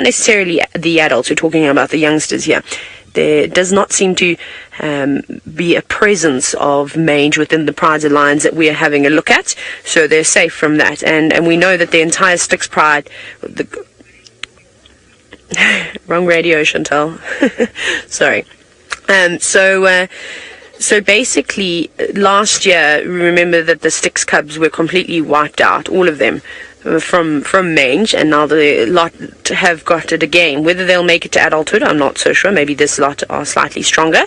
not necessarily the adults, we're talking about the youngsters here. There does not seem to be a presence of mange within the prides of lions that we are having a look at, so they're safe from that. And we know that the entire Styx pride, wrong radio, Chantal. Sorry. So basically, last year, remember that the Styx cubs were completely wiped out, all of them, from mange, and now the lot have got it again. Whether they'll make it to adulthood, I'm not so sure. Maybe this lot are slightly stronger.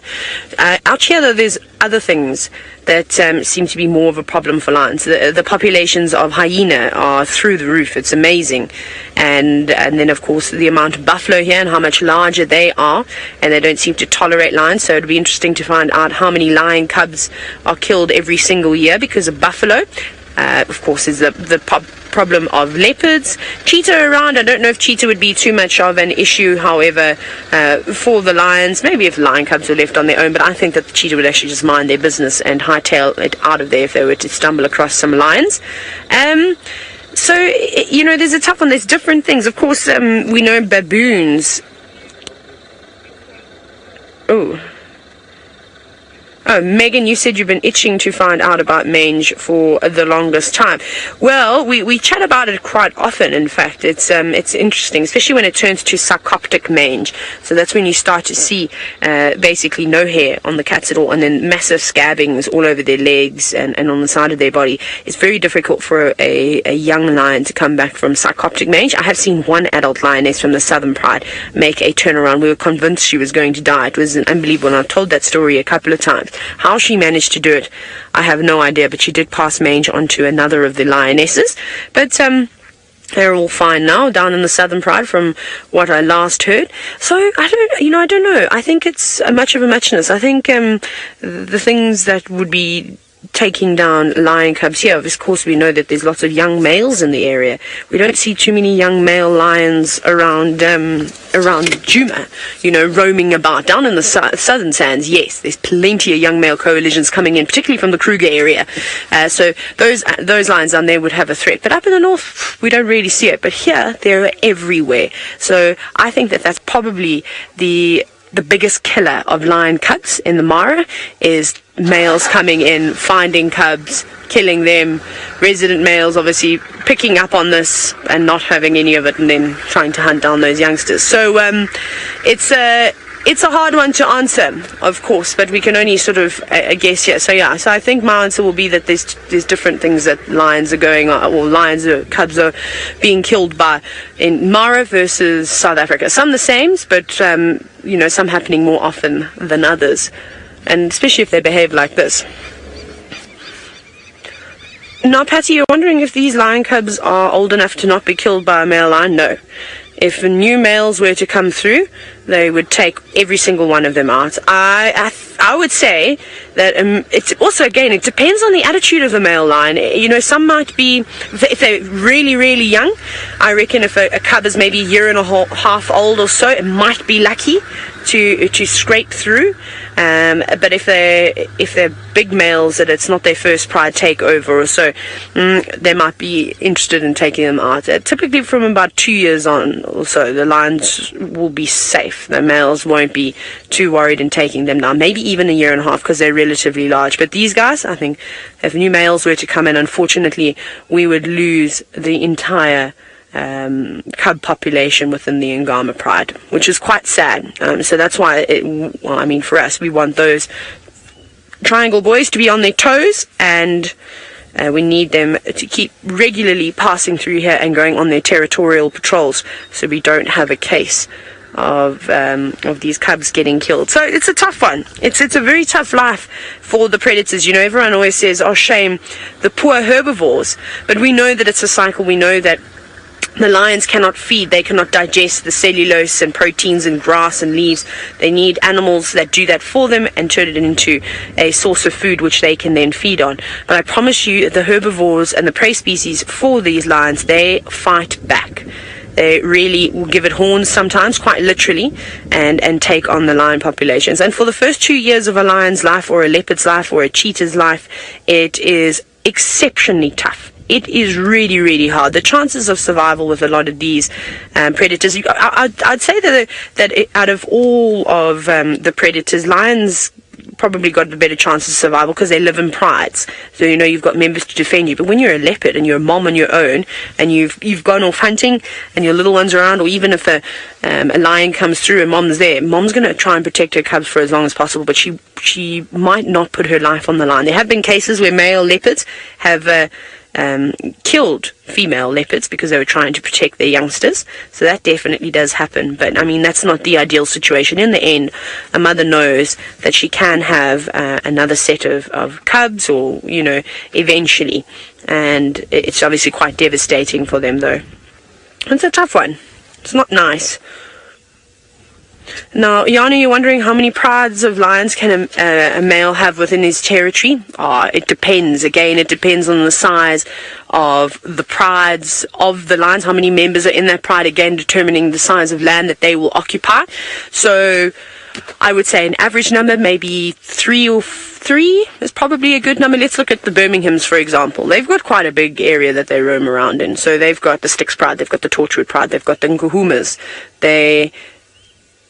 Out here, though, there's other things that seem to be more of a problem for lions. The populations of hyena are through the roof. It's amazing. And then, of course, the amount of buffalo here and how much larger they are, and they don't seem to tolerate lions. So it'd be interesting to find out how many lion cubs are killed every single year because of buffalo. Of course, is the problem of leopards. Cheetah around, I don't know if cheetah would be too much of an issue, however, for the lions, maybe if lion cubs were left on their own, but I think that the cheetah would actually just mind their business and hightail it out of there if they were to stumble across some lions. So, there's a tough one. There's different things. Of course, we know baboons. Oh, Megan, you said you've been itching to find out about mange for the longest time. Well, we chat about it quite often, in fact. It's interesting, especially when it turns to sarcoptic mange. So that's when you start to see basically no hair on the cats at all, and then massive scabbings all over their legs and on the side of their body. It's very difficult for a young lion to come back from sarcoptic mange. I have seen one adult lioness from the Southern Pride make a turnaround. We were convinced she was going to die. It was unbelievable, and I've told that story a couple of times. How she managed to do it, I have no idea, but she did pass mange on to another of the lionesses. But they're all fine now down in the Southern Pride from what I last heard. So I don't know. I think it's much of a muchness. I think the things that would be taking down lion cubs here, of course we know that there's lots of young males in the area. We don't see too many young male lions around Djuma, roaming about. Down in the southern sands, yes, there's plenty of young male coalitions coming in, particularly from the Kruger area. So those lions down there would have a threat. But up in the north, we don't really see it. But here, they're everywhere. So I think that that's probably the biggest killer of lion cubs in the Mara is males coming in, finding cubs, killing them, resident males obviously picking up on this and not having any of it, and then trying to hunt down those youngsters. So it's a hard one to answer, of course, but we can only sort of guess here. So I think my answer will be that there's different things that lions are going on, or cubs are being killed by in Mara versus South Africa. Some the same, but some happening more often than others, and especially if they behave like this. Now, Patty, you're wondering if these lion cubs are old enough to not be killed by a male lion? No. If new males were to come through, they would take every single one of them out. I would say that it's also, again, it depends on the attitude of the male lion. Some might be, if they're really, really young, I reckon if a cub is maybe a year and a half old or so, it might be lucky to scrape through. But if they're big males that it's not their first pride takeover or so, they might be interested in taking them out. Typically from about 2 years on or so, the lions will be safe. The males won't be too worried in taking them down. Maybe even a year and a half because they're relatively large. But these guys, I think, if new males were to come in, unfortunately, we would lose the entire cub population within the Angama pride, which is quite sad. So that's why, for us, we want those triangle boys to be on their toes, and we need them to keep regularly passing through here and going on their territorial patrols, so we don't have a case of these cubs getting killed. So it's a tough one. It's a very tough life for the predators. Everyone always says, oh, shame the poor herbivores, but we know that it's a cycle. We know that the lions cannot feed, they cannot digest the cellulose and proteins and grass and leaves. They need animals that do that for them and turn it into a source of food which they can then feed on. But I promise you, the herbivores and the prey species for these lions, they fight back. They really will give it horns sometimes, quite literally, and take on the lion populations. And for the first 2 years of a lion's life or a leopard's life or a cheetah's life, it is exceptionally tough. it is really, really hard. The chances of survival with a lot of these predators, I'd say that out of all of the predators, lions probably got a better chance of survival because they live in prides. So, you've got members to defend you. But when you're a leopard and you're a mom on your own and you've gone off hunting and your little ones are around, or even if a lion comes through and mom's there, mom's going to try and protect her cubs for as long as possible, but she might not put her life on the line. There have been cases where male leopards have killed female leopards because they were trying to protect their youngsters. So that definitely does happen. But that's not the ideal situation. In the end, a mother knows that she can have another set of cubs, or eventually, and it's obviously quite devastating for them, though. It's a tough one. It's not nice. Now, Yana, you're wondering how many prides of lions can a male have within his territory? It depends. Again, it depends on the size of the prides of the lions, how many members are in that pride, again, determining the size of land that they will occupy. So I would say an average number, maybe 3 is probably a good number. Let's look at the Birminghams, for example. They've got quite a big area that they roam around in. So they've got the Styx pride, they've got the Torchwood pride, they've got the Nkuhumas.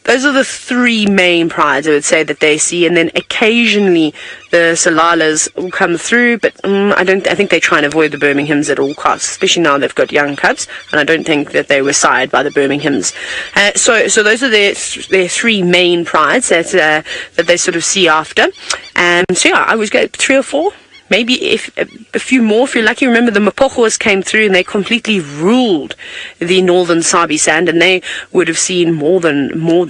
Those are the 3 main prides I would say that they see, and then occasionally the Salalas will come through, but I think they try and avoid the Birminghams at all costs, especially now they've got young cubs, and I don't think that they were sired by the Birminghams. So those are their 3 main prides that they sort of see after. So yeah, I would go 3 or 4. Maybe if a few more, if you're lucky. Remember, the Mapochos came through and they completely ruled the northern Sabi sand, and they would have seen more than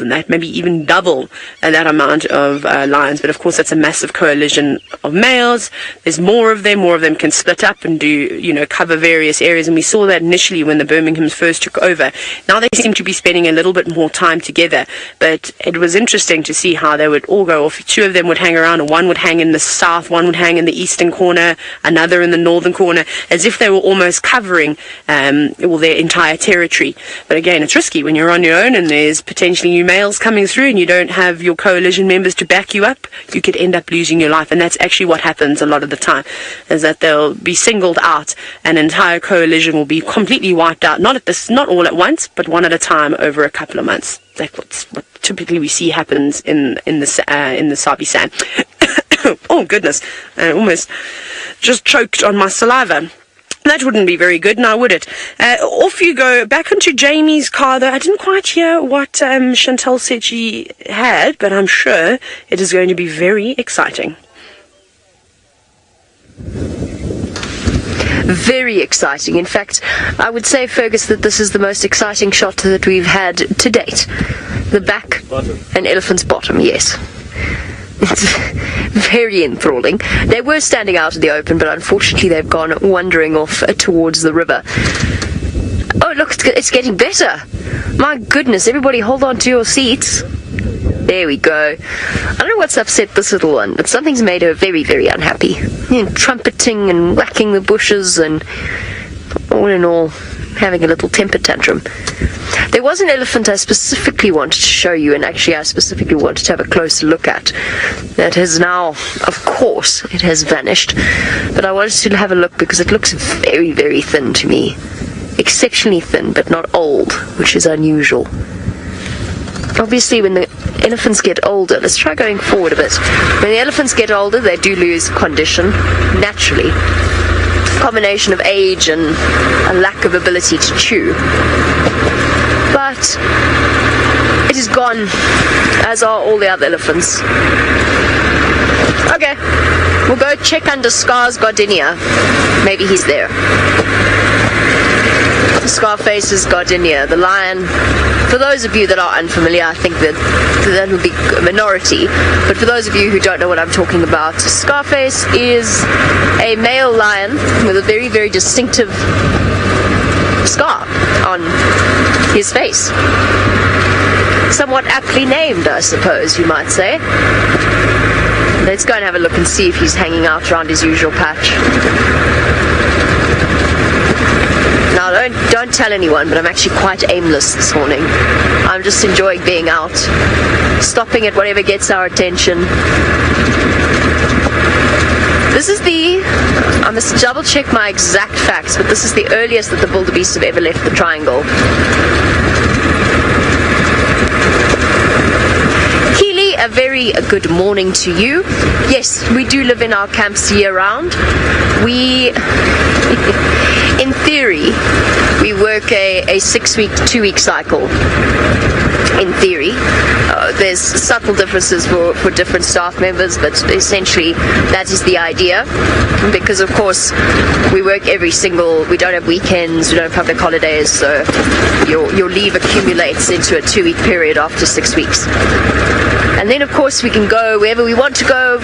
that, maybe even double that amount of lions. But of course, that's a massive coalition of males. There's more of them. More of them can split up and do, cover various areas. And we saw that initially when the Birminghams first took over. Now they seem to be spending a little bit more time together. But it was interesting to see how they would all go off. 2 of them would hang around, and one would hang in the south, one would hang in the eastern corner, another in the northern corner, as if they were almost covering their entire territory. But again, it's risky when you're on your own and there's potentially new males coming through and you don't have your coalition members to back you up. You could end up losing your life, and that's actually what happens a lot of the time, is that they'll be singled out, an entire coalition will be completely wiped out, not all at once, but one at a time over a couple of months. That's what typically we see happens in the Sabi sand. Oh goodness, I almost just choked on my saliva. That wouldn't be very good, now would it? Off you go, back into Jamie's car, though. I didn't quite hear what Chantal said she had, but I'm sure it is going to be very exciting. Very exciting. In fact, I would say, Fergus, that this is the most exciting shot that we've had to date. The back and elephant's bottom, yes. It's very enthralling. They were standing out in the open, but unfortunately they've gone wandering off towards the river. Oh, look, it's getting better. My goodness, everybody hold on to your seats. There we go. I don't know what's upset this little one, but something's made her very, very unhappy. Trumpeting and whacking the bushes and all in all having a little temper tantrum. There was an elephant I specifically wanted to show you, and actually I specifically wanted to have a closer look at. That has now, of course, it has vanished. But I wanted to have a look because it looks very, very thin to me. Exceptionally thin, but not old, which is unusual. Obviously, when the elephants get older, let's try going forward a bit. When the elephants get older, they do lose condition, naturally. Combination of age and a lack of ability to chew. But it is gone, as are all the other elephants. Okay, we'll go check under Scar's gardenia. Maybe he's there. Scarface's gardenia, the lion. For those of you that are unfamiliar, I think that will be a minority, but for those of you who don't know what I'm talking about, Scarface is a male lion with a very, very distinctive scar on his face. Somewhat aptly named, I suppose you might say. Let's go and have a look and see if he's hanging out around his usual patch. Now, don't tell anyone, but I'm actually quite aimless this morning. I'm just enjoying being out, stopping at whatever gets our attention. This is I must double check my exact facts, but this is the earliest that the wildebeest have ever left the triangle. A very good morning to you. Yes, we do live in our camps year round. We, in theory, we work a 6-week, 2-week cycle. In theory, there's subtle differences for different staff members, but essentially that is the idea. Because of course we work we don't have weekends, we don't have public holidays, so your leave accumulates into a 2-week period after 6 weeks. And then of course we can go wherever we want to go.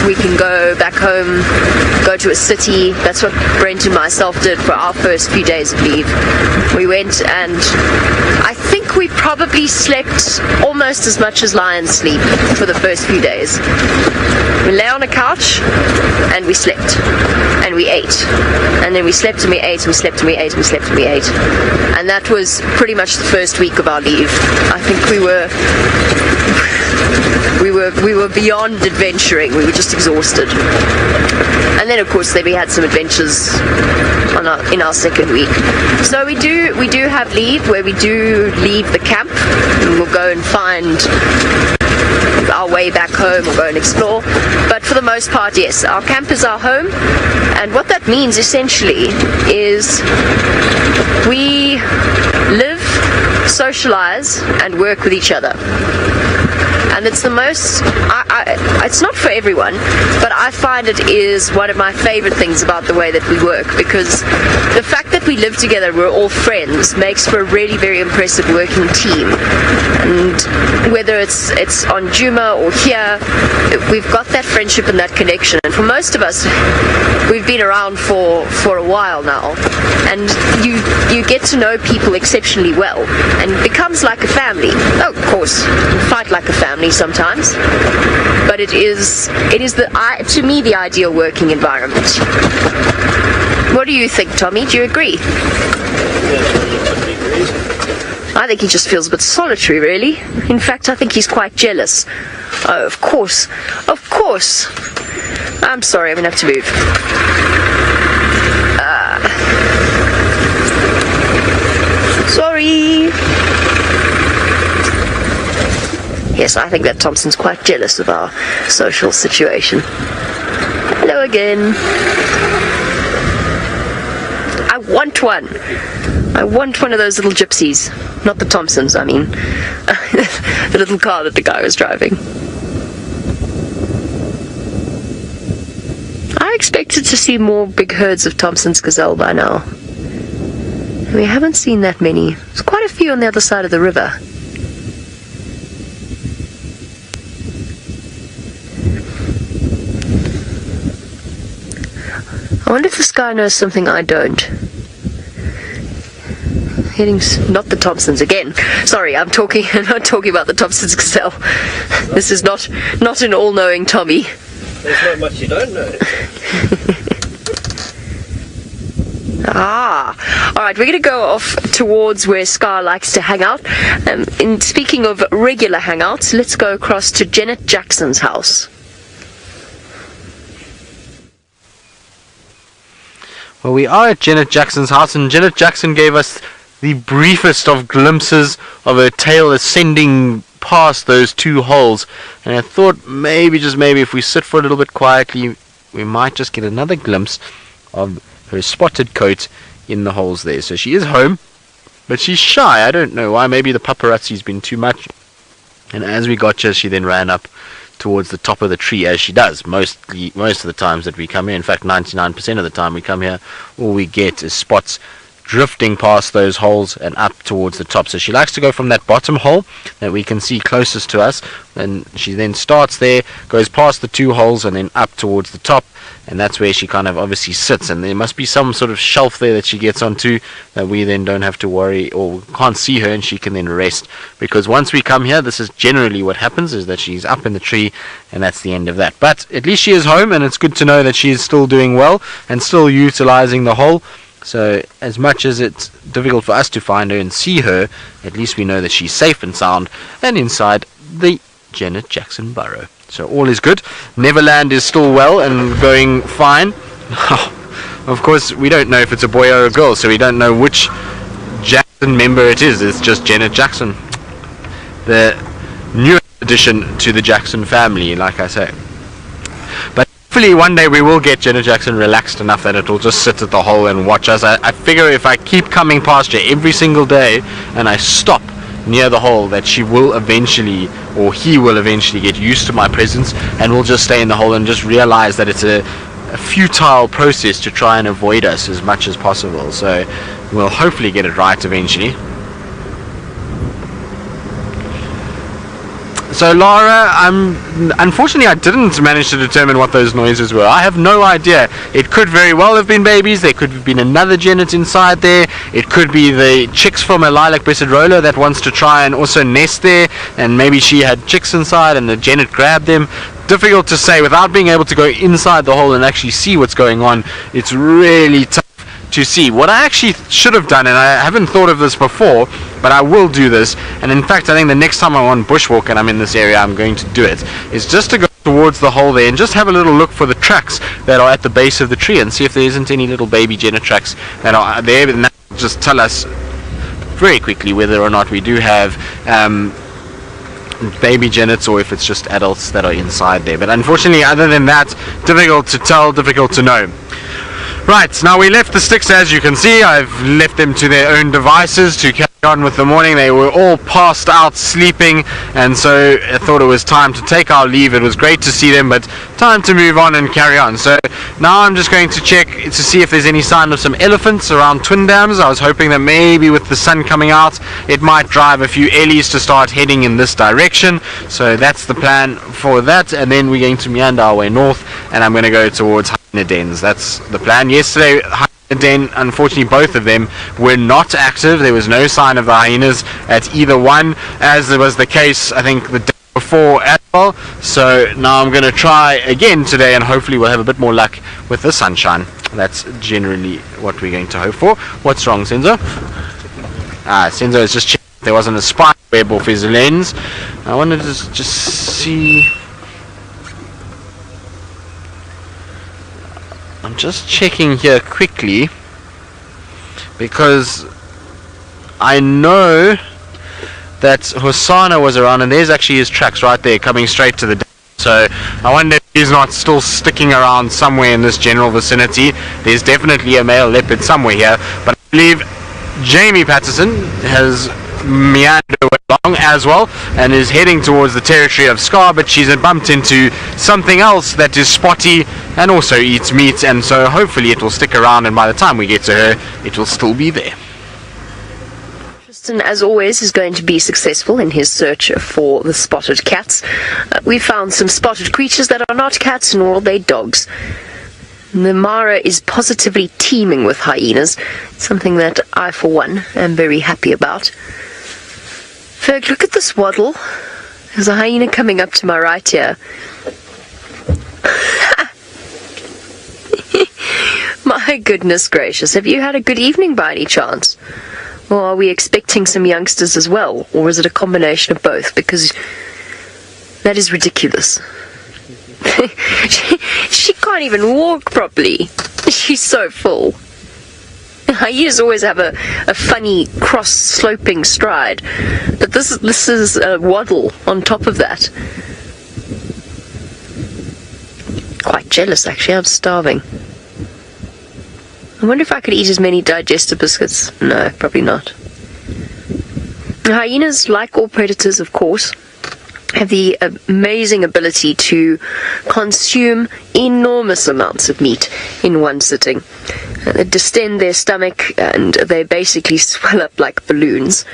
We can go back home, go to a city. That's what Brent and myself did for our first few days of leave. We went, and I think we probably slept almost as much as lions sleep for the first few days. We lay on a couch and we slept and we ate, and then we slept and we ate and we slept and we ate and we slept and we ate, and that was pretty much the first week of our leave. I think we were beyond adventuring. We were just exhausted. And then of course we had some adventures in our second week. So we do have leave where we do leave the camp and we'll go and find our way back home or go and explore. But for the most part, yes, our camp is our home, and what that means essentially is we live, socialize and work with each other. And it's the most, it's not for everyone, but I find it is one of my favorite things about the way that we work, because the fact that we live together, we're all friends, makes for a really very impressive working team. And whether it's on Djuma or here, we've got that friendship and that connection. And for most of us, we've been around for a while now, and you get to know people exceptionally well, and it becomes like a family. Oh, of course, you fight like a family sometimes, but it is to me the ideal working environment. What do you think, Tommy? Do you agree? I think he just feels a bit solitary, really. In fact, I think he's quite jealous. Oh, of course. I'm sorry, I'm gonna have to move. Sorry. Yes, I think that Thomson's quite jealous of our social situation. Hello again. I want one. I want one of those little gypsies. Not the Thomsons, I mean. The little car that the guy was driving. I expected to see more big herds of Thomson's gazelle by now. We haven't seen that many. There's quite a few on the other side of the river. I wonder if this guy knows something I don't. Not the Thomsons again. Sorry, I'm not talking about the Thomson's gazelle. This is not an all-knowing Tommy. There's not much you don't know. Alright, we're going to go off towards where Scar likes to hang out. And speaking of regular hangouts, let's go across to Genet Jackson's house. Well, we are at Janet Jackson's house, and Janet Jackson gave us the briefest of glimpses of her tail ascending past those two holes. And I thought maybe, just maybe, if we sit for a little bit quietly, we might just get another glimpse of her spotted coat in the holes there. So she is home, but she's shy. I don't know why. Maybe the paparazzi's been too much. And as we got her, she then ran up towards the top of the tree, as she does most of the times that we come here. In fact, 99% of the time we come here, all we get is spots drifting past those holes and up towards the top. So she likes to go from that bottom hole that we can see closest to us, and she then starts there, goes past the two holes and then up towards the top, and that's where she kind of obviously sits. And there must be some sort of shelf there that she gets onto that we then don't have to worry, or can't see her, and she can then rest, because once we come here, this is generally what happens, is that she's up in the tree, and that's the end of that. But at least she is home, and it's good to know that she is still doing well and still utilizing the hole. So as much as it's difficult for us to find her and see her, at least we know that she's safe and sound and inside the Janet Jackson burrow. So all is good. Neverland is still well and going fine. Of course, we don't know if it's a boy or a girl, so we don't know which Jackson member it is. It's just Genet Jackson, the new addition to the Jackson family, like I say. But hopefully one day we will get Genet Jackson relaxed enough that it will just sit at the hole and watch us. I figure if I keep coming past her every single day and I stop near the hole, that she will eventually, or he will eventually, get used to my presence and will just stay in the hole and just realize that it's a futile process to try and avoid us as much as possible. So we'll hopefully get it right eventually. So Lara, unfortunately I didn't manage to determine what those noises were. I have no idea. It could very well have been babies. There could have been another Genet inside there. It could be the chicks from a lilac-breasted roller that wants to try and also nest there, and maybe she had chicks inside and the Genet grabbed them. Difficult to say without being able to go inside the hole and actually see what's going on. It's really tough to see. What I actually should have done, and I haven't thought of this before, but I will do this, and in fact I think the next time I'm on bushwalk and I'm in this area I'm going to do it, is just to go towards the hole there and just have a little look for the tracks that are at the base of the tree and see if there isn't any little baby Genet tracks that are there, and that will just tell us very quickly whether or not we do have baby Genets or if it's just adults that are inside there. But unfortunately, other than that, difficult to tell, difficult to know. Right, now we left the sticks, as you can see. I've left them to their own devices to carry on with the morning. They were all passed out sleeping, and so I thought it was time to take our leave. It was great to see them, but time to move on and carry on. So now I'm just going to check to see if there's any sign of some elephants around Twin Dams. I was hoping that maybe with the sun coming out it might drive a few Ellies to start heading in this direction. So that's the plan for that, and then we're going to meander our way north, and I'm going to go towards Hyena dens. That's the plan. Yesterday, Hyena den, unfortunately both of them were not active. There was no sign of the hyenas at either one, as was the case I think the day before as well. So now I'm going to try again today, and hopefully we'll have a bit more luck with the sunshine. That's generally what we're going to hope for. What's wrong, Senzo? Senzo is just checking if there wasn't a spider web off his lens. I wanted to just see. I'm just checking here quickly because I know that Hosanna was around, and there's actually his tracks right there coming straight to the dam. So I wonder if he's not still sticking around somewhere in this general vicinity. There's definitely a male leopard somewhere here, but I believe Jamie Patterson has meandered along as well and is heading towards the territory of Scar, but she's bumped into something else that is spotty and also eats meat, and so hopefully it will stick around, and by the time we get to her it will still be there. Tristan, as always, is going to be successful in his search for the spotted cats. We found some spotted creatures that are not cats, nor are they dogs. The Mara is positively teeming with hyenas, something that I for one am very happy about. Ferg, look at this waddle. There's a hyena coming up to my right here. My goodness gracious, have you had a good evening by any chance? Or are we expecting some youngsters as well? Or is it a combination of both? Because that is ridiculous. she can't even walk properly. She's so full. Hyenas always have a funny cross-sloping stride, but this is a waddle on top of that. Quite jealous, actually. I'm starving. I wonder if I could eat as many digestive biscuits. No, probably not. Hyenas, like all predators, of course, have the amazing ability to consume enormous amounts of meat in one sitting. They distend their stomach and they basically swell up like balloons.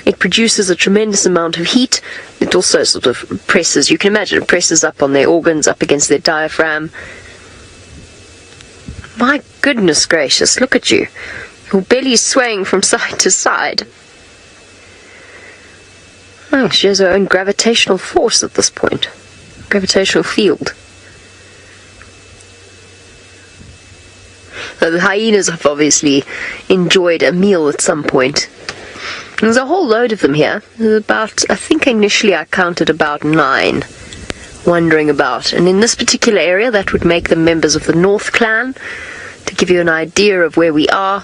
It produces a tremendous amount of heat. It also sort of presses, you can imagine, it presses up on their organs, up against their diaphragm. My goodness gracious, look at you. Your belly's swaying from side to side. Oh, she has her own gravitational force at this point. Gravitational field. So the hyenas have obviously enjoyed a meal at some point. There's a whole load of them here. There's about, I think initially I counted about 9. wandering about. And in this particular area, that would make them members of the North Clan. To give you an idea of where we are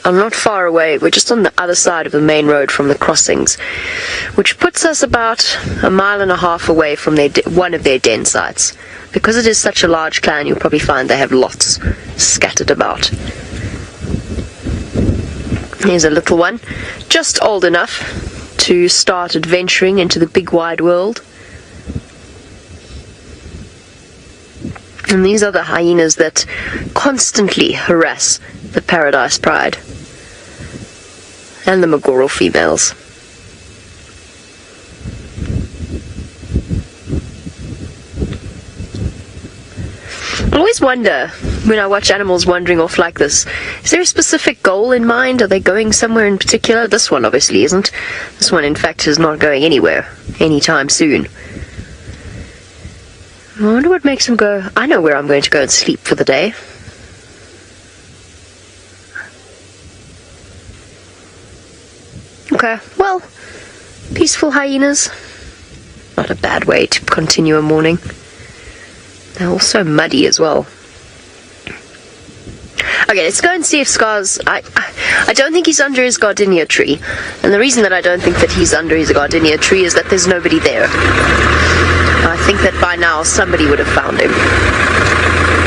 not far away. We're just on the other side of the main road from the crossings, which puts us about 1.5 miles away from one of their den sites. Because it is such a large clan, you'll probably find they have lots scattered about. Here's a little one, just old enough to start adventuring into the big wide world. And these are the hyenas that constantly harass the Paradise Pride and the Magoro females. I always wonder, when I watch animals wandering off like this, is there a specific goal in mind? Are they going somewhere in particular? This one obviously isn't. This one, in fact, is not going anywhere anytime soon. I wonder what makes them go, I know where I'm going to go and sleep for the day. Okay, well, peaceful hyenas. Not a bad way to continue a morning. They're also muddy as well. Okay, let's go and see if Scar's... I don't think he's under his gardenia tree. And the reason that I don't think that he's under his gardenia tree is that there's nobody there. I think that by now somebody would have found him.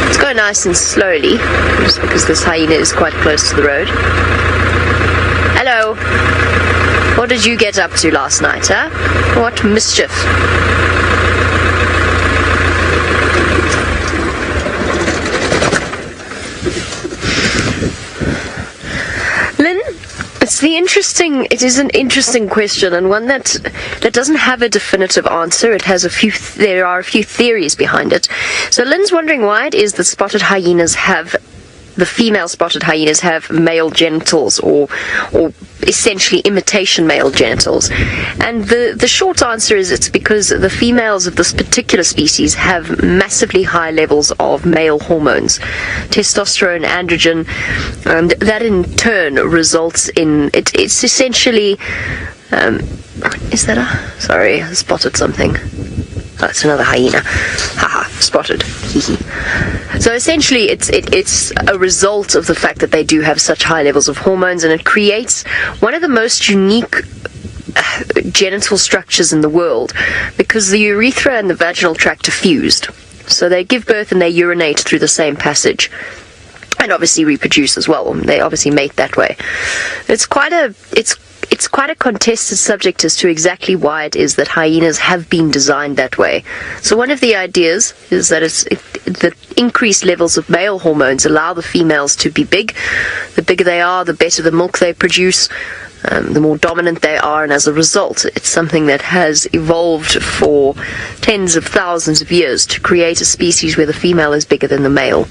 Let's go nice and slowly, just because this hyena is quite close to the road. Hello. What did you get up to last night, huh? What mischief? Lynn, it is an interesting question, and one that doesn't have a definitive answer. It has there are a few theories behind it. So Lynn's wondering why it is that the female spotted hyenas have male genitals, or essentially imitation male genitals. And the short answer is it's because the females of this particular species have massively high levels of male hormones, testosterone, androgen, and that in turn results in it's essentially sorry, I spotted something. Oh, it's another hyena. Haha, spotted. So essentially, it's a result of the fact that they do have such high levels of hormones, and it creates one of the most unique genital structures in the world, because the urethra and the vaginal tract are fused. So they give birth and they urinate through the same passage, and obviously reproduce as well. They obviously mate that way. It's quite a contested subject as to exactly why it is that hyenas have been designed that way. So one of the ideas is that the increased levels of male hormones allow the females to be big. The bigger they are, the better the milk they produce, the more dominant they are, and as a result, it's something that has evolved for tens of thousands of years to create a species where the female is bigger than the male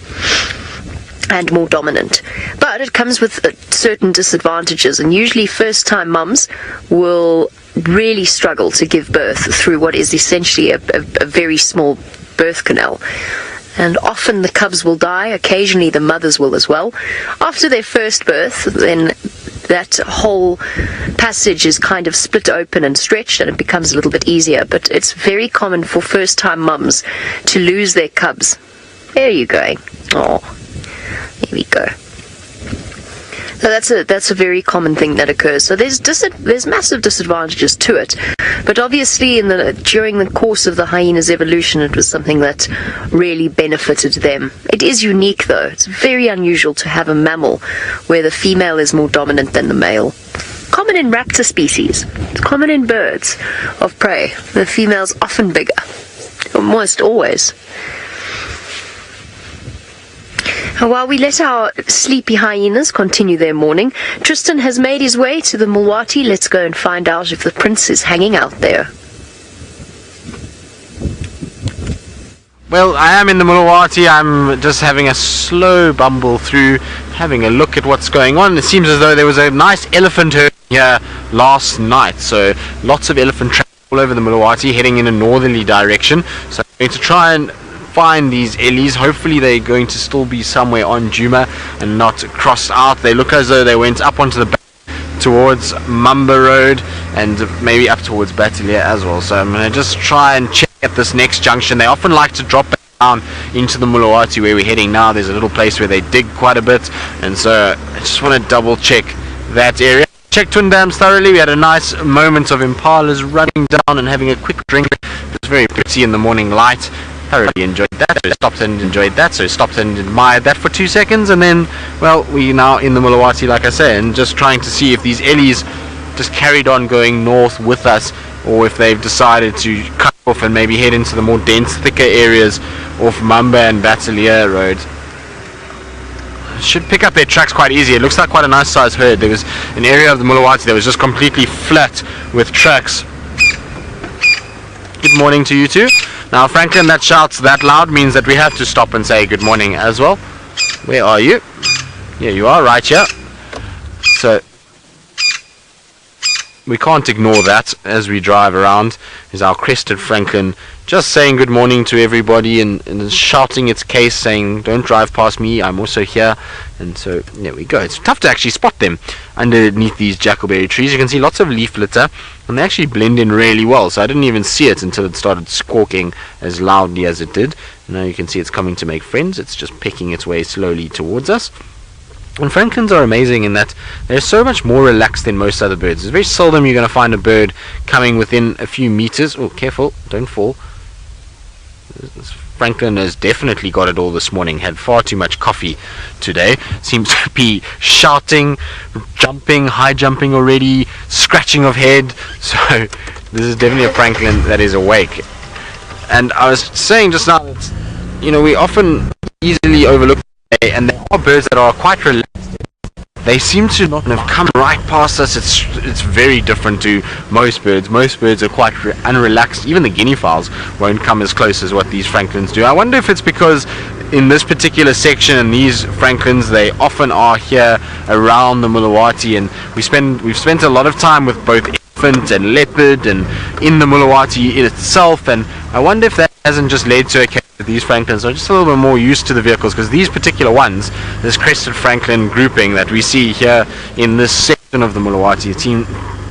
and more dominant. But it comes with certain disadvantages, and usually first-time mums will really struggle to give birth through what is essentially a very small birth canal. And often the cubs will die, occasionally the mothers will as well. After their first birth, then that whole passage is kind of split open and stretched, and it becomes a little bit easier. But it's very common for first-time mums to lose their cubs. Where are you going? Oh. Here we go. So that's a very common thing that occurs. So there's massive disadvantages to it, but obviously during the course of the hyena's evolution, it was something that really benefited them. It is unique though. It's very unusual to have a mammal where the female is more dominant than the male. Common in raptor species. It's common in birds of prey. The female's often bigger, almost always. And while we let our sleepy hyenas continue their morning, Tristan has made his way to the Mulwati. Let's go and find out if the prince is hanging out there. Well, I am in the Mulwati. I'm just having a slow bumble through, having a look at what's going on. It seems as though there was a nice elephant herd here last night, so lots of elephant traffic all over the Mulwati, heading in a northerly direction. So I'm going to try and find these Ellies. Hopefully they're going to still be somewhere on Djuma and not crossed out. They look as though they went up onto the back towards Mamba Road and maybe up towards Botany as well. So I'm going to just try and check at this next junction. They often like to drop down into the Mulawati where we're heading now. There's a little place where they dig quite a bit, and so I just want to double check that area. Checked Twin Dams thoroughly. We had a nice moment of impalas running down and having a quick drink. It was very pretty in the morning light. Thoroughly enjoyed that, so stopped and enjoyed that, so stopped and admired that for 2 seconds, and then, well, we're now in the Mulawati, like I say, and just trying to see if these Ellies just carried on going north with us, or if they've decided to cut off and maybe head into the more dense, thicker areas off Mamba and Batalia Road. Should pick up their tracks quite easy. It looks like quite a nice sized herd. There was an area of the Mulawati that was just completely flat with tracks. Good morning to you too. Now Franklin, that shouts that loud means that we have to stop and say good morning as well. Where are you? Yeah, you are right here. So we can't ignore that as we drive around. Is our Crested Francolin just saying good morning to everybody and shouting its case, saying don't drive past me, I'm also here. And so there we go. It's tough to actually spot them underneath these jackalberry trees. You can see lots of leaf litter, and they actually blend in really well, so I didn't even see it until it started squawking as loudly as it did. Now you can see it's coming to make friends. It's just picking its way slowly towards us. And Francolins are amazing in that they're so much more relaxed than most other birds. It's very seldom you're going to find a bird coming within a few meters. Oh, careful, don't fall. This Francolin has definitely got it all this morning. Had far too much coffee today. Seems to be shouting, jumping, high jumping already, scratching of head. So this is definitely a Francolin that is awake. And I was saying just now that, you know, we often easily overlook, and there are birds that are quite relaxed. They seem to not have come right past us. It's very different to most birds. Most birds are quite unrelaxed. Even the guinea fowls won't come as close as what these Francolins do. I wonder if it's because in this particular section and these Francolins, they often are here around the Mulawati, and we've spent a lot of time with both elephant and leopard and in the Mulawati in itself, and I wonder if that hasn't just led to a case that these Francolins are just a little bit more used to the vehicles, because these particular ones, this Crested Francolin grouping that we see here in this section of the Mulawati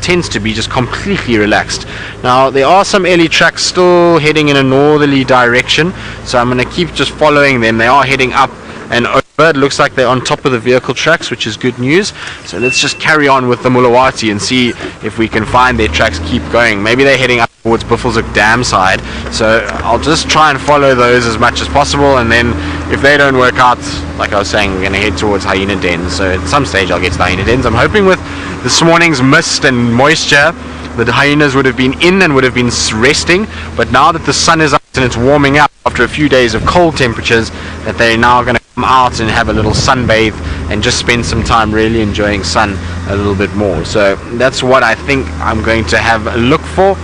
tends to be just completely relaxed. Now there are some Ellie tracks still heading in a northerly direction, so I'm going to keep just following them. They are heading up and over. It looks like they're on top of the vehicle tracks, which is good news. So let's just carry on with the Mulawati and see if we can find their tracks keep going. Maybe they're heading up towards Buffelshoek Dam side, so I'll just try and follow those as much as possible, and then if they don't work out, like I was saying, we're going to head towards Hyena dens. So at some stage I'll get to the Hyena dens. I'm hoping with this morning's mist and moisture the hyenas would have been in and would have been resting, but now that the sun is up and it's warming up after a few days of cold temperatures, that they're now going to come out and have a little sunbathe and just spend some time really enjoying sun a little bit more. So that's what I think I'm going to have a look for.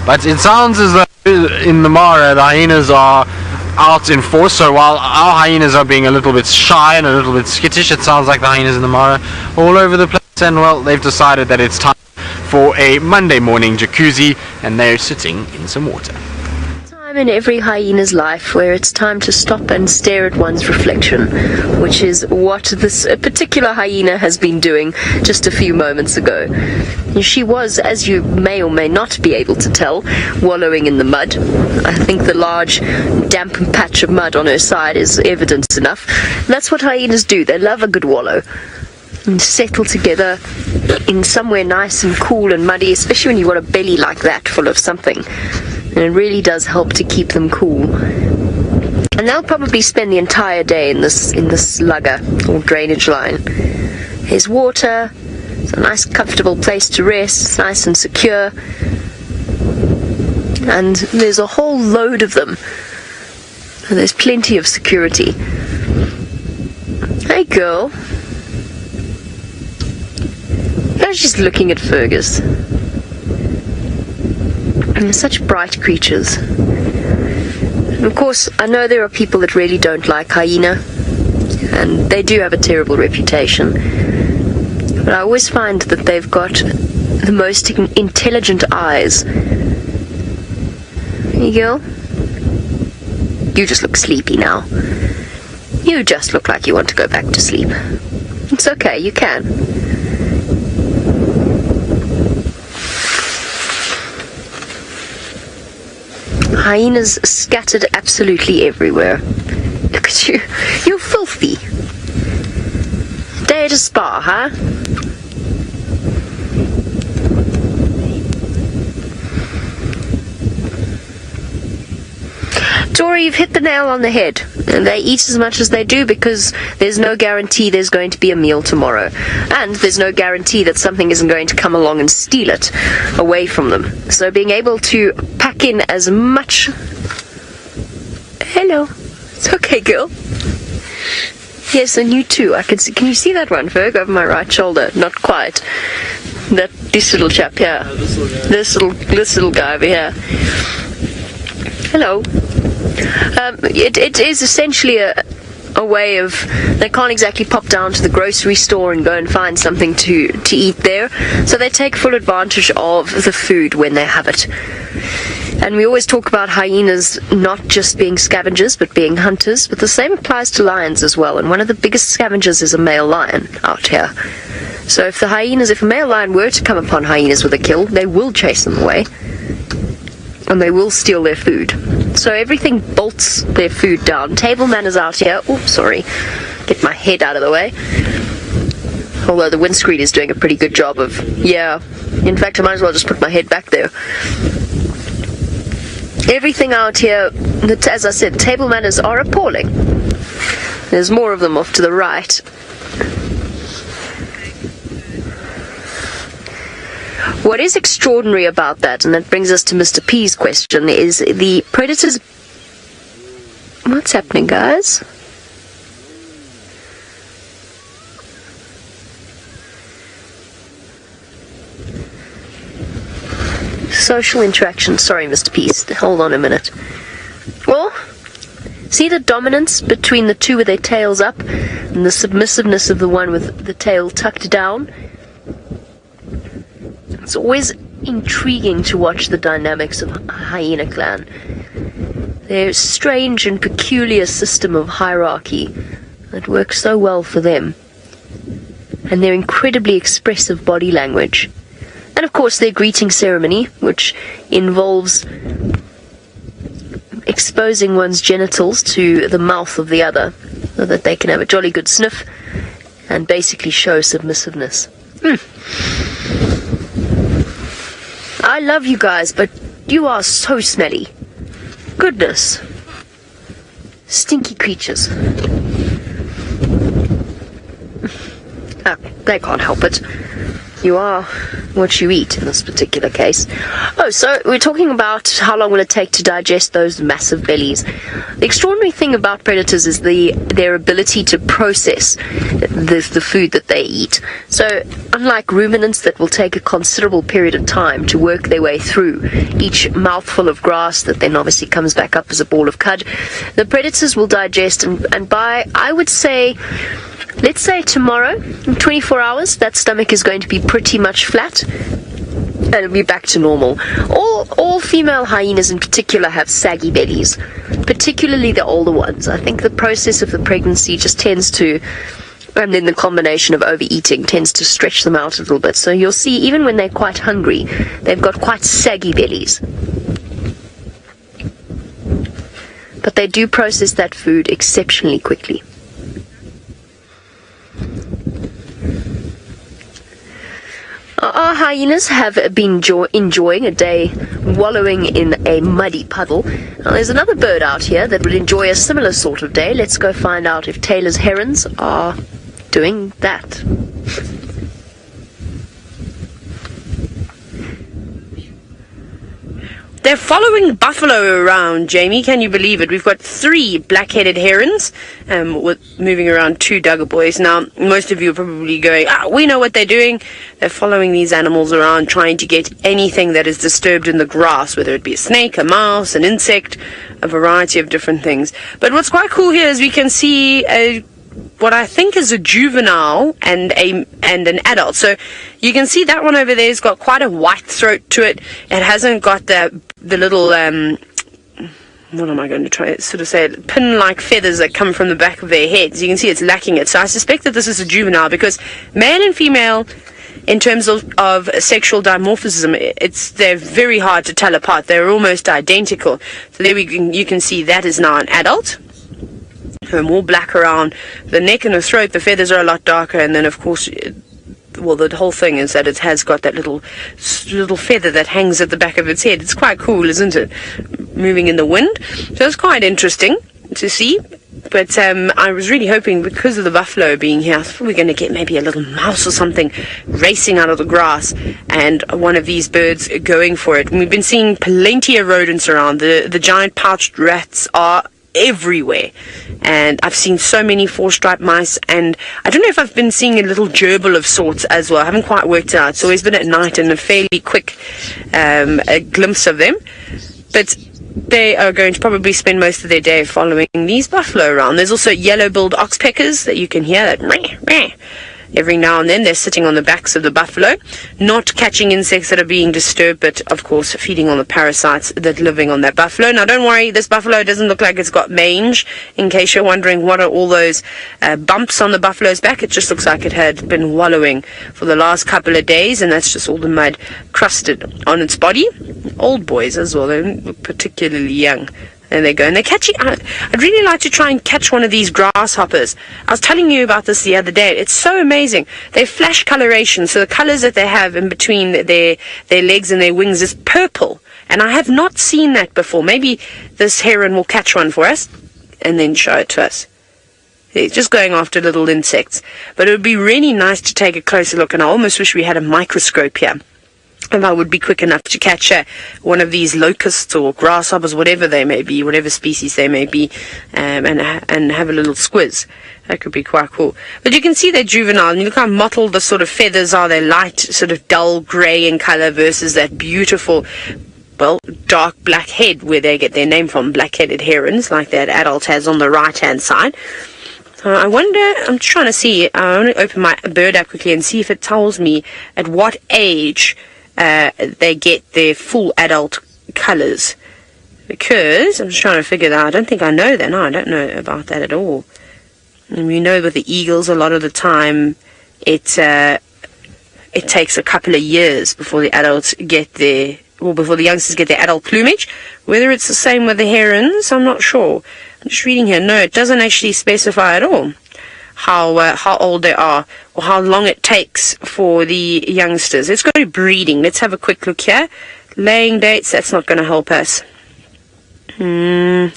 But it sounds as though in the Mara the hyenas are out in force, so while our hyenas are being a little bit shy and a little bit skittish, it sounds like the hyenas in the Mara all over the place, and well, they've decided that it's time for a Monday morning jacuzzi, and they're sitting in some water. Time in every hyena's life where it's time to stop and stare at one's reflection, which is what this particular hyena has been doing just a few moments ago. She was, as you may or may not be able to tell, wallowing in the mud. I think the large damp patch of mud on her side is evidence enough. That's what hyenas do. They love a good wallow and settle together in somewhere nice and cool and muddy, especially when you've got a belly like that full of something. And it really does help to keep them cool. And they'll probably spend the entire day in this lugger or drainage line. There's water, it's a nice comfortable place to rest, it's nice and secure. And there's a whole load of them. And there's plenty of security. Hey girl. I was just looking at Fergus. And they're such bright creatures. And of course, I know there are people that really don't like hyena, and they do have a terrible reputation. But I always find that they've got the most intelligent eyes. Hey girl. You just look sleepy now. You just look like you want to go back to sleep. It's okay, you can. Hyenas scattered absolutely everywhere. Look at you. You're filthy. Day to spa, huh? Tori, you've hit the nail on the head. And they eat as much as they do because there's no guarantee there's going to be a meal tomorrow. And there's no guarantee that something isn't going to come along and steal it away from them. So being able to pack in as much... Hello. It's okay, girl. Yes, and you too. I can see. Can you see that one, Ferg, over my right shoulder? Not quite. This little chap here. This little guy over here. Hello. It is essentially a way of, they can't exactly pop down to the grocery store and go and find something to eat there, so they take full advantage of the food when they have it. And we always talk about hyenas not just being scavengers but being hunters, but the same applies to lions as well, and one of the biggest scavengers is a male lion out here. So if a male lion were to come upon hyenas with a kill, they will chase them away. And they will steal their food. So everything bolts their food down. Table manners out here. Oh, sorry. Get my head out of the way. Although the windscreen is doing a pretty good job of... Yeah. In fact, I might as well just put my head back there. Everything out here, as I said, table manners are appalling. There's more of them off to the right. What is extraordinary about that, and that brings us to Mr. P's question, is the predators... What's happening, guys? Social interaction. Sorry, Mr. P. Hold on a minute. Well, see the dominance between the two with their tails up, and the submissiveness of the one with the tail tucked down? It's always intriguing to watch the dynamics of hyena clan. Their strange and peculiar system of hierarchy that works so well for them. And their incredibly expressive body language. And of course their greeting ceremony, which involves exposing one's genitals to the mouth of the other, so that they can have a jolly good sniff and basically show submissiveness. I love you guys, but you are so smelly. Goodness. Stinky creatures. They can't help it. You are what you eat in this particular case. Oh, so we're talking about how long will it take to digest those massive bellies. The extraordinary thing about predators is their ability to process the food that they eat. So unlike ruminants that will take a considerable period of time to work their way through each mouthful of grass that then obviously comes back up as a ball of cud, the predators will digest, and by, I would say, let's say tomorrow, in 24 hours, that stomach is going to be pretty much flat, and it'll be back to normal. All female hyenas in particular have saggy bellies, particularly the older ones. I think the process of the pregnancy just tends to, and then the combination of overeating tends to stretch them out a little bit. So you'll see, even when they're quite hungry, they've got quite saggy bellies. But they do process that food exceptionally quickly. Our hyenas have been enjoying a day wallowing in a muddy puddle. Now, there's another bird out here that would enjoy a similar sort of day. Let's go find out if Tayla's herons are doing that. They're following buffalo around, Jamie. Can you believe it? We've got 3 black-headed herons moving around 2 duggar boys. Now, most of you are probably going, we know what they're doing. They're following these animals around, trying to get anything that is disturbed in the grass, whether it be a snake, a mouse, an insect, a variety of different things. But what's quite cool here is we can see what I think is a juvenile and an adult. So you can see that one over there has got quite a white throat to it. It hasn't got the little what am I going to try to sort of say, pin-like feathers that come from the back of their heads. You can see it's lacking it. So I suspect that this is a juvenile, because male and female in terms of sexual dimorphism, they're very hard to tell apart. They're almost identical. So there you can see that is now an adult. More black around the neck and the throat. The feathers are a lot darker, and then of course, well, the whole thing is that it has got that little feather that hangs at the back of its head. It's quite cool, isn't it? Moving in the wind. So it's quite interesting to see. But I was really hoping, because of the buffalo being here, I thought we were going to get maybe a little mouse or something racing out of the grass and one of these birds going for it. And we've been seeing plenty of rodents around. The giant pouched rats are everywhere, and I've seen so many four-striped mice, and I don't know if I've been seeing a little gerbil of sorts as well. I haven't quite worked it out. It's always been at night and a fairly quick a glimpse of them, but they are going to probably spend most of their day following these buffalo around. There's also yellow-billed oxpeckers that you can hear that meh, meh. Every now and then. They're sitting on the backs of the buffalo, not catching insects that are being disturbed, but of course feeding on the parasites that are living on that buffalo. Now don't worry, this buffalo doesn't look like it's got mange. In case you're wondering what are all those bumps on the buffalo's back, it just looks like it had been wallowing for the last couple of days, and that's just all the mud crusted on its body. Old boys as well, they don't look particularly young. There they go. And they're catching... I'd really like to try and catch one of these grasshoppers. I was telling you about this the other day. It's so amazing. They flash coloration. So the colors that they have in between their legs and their wings is purple. And I have not seen that before. Maybe this heron will catch one for us and then show it to us. It's just going after little insects. But it would be really nice to take a closer look. And I almost wish we had a microscope here. And I would be quick enough to catch one of these locusts or grasshoppers, whatever they may be, whatever species they may be, and have a little squiz. That could be quite cool. But you can see they're juvenile, and you look how mottled the sort of feathers are. They're light, sort of dull grey in colour versus that beautiful, well, dark black head where they get their name from, black-headed herons, like that adult has on the right-hand side. I wonder, I'm trying to see, I want to open my bird app quickly and see if it tells me at what age they get their full adult colours, because I'm just trying to figure that out. I don't think I know that. No, I don't know about that at all. And we know with the eagles, a lot of the time it takes a couple of years before the adults get before the youngsters get their adult plumage. Whether it's the same with the herons, I'm not sure. I'm just reading here. No, it doesn't actually specify at all how old they are or how long it takes for the youngsters. Let's go to breeding. Let's have a quick look here. Laying dates, that's not going to help us. No,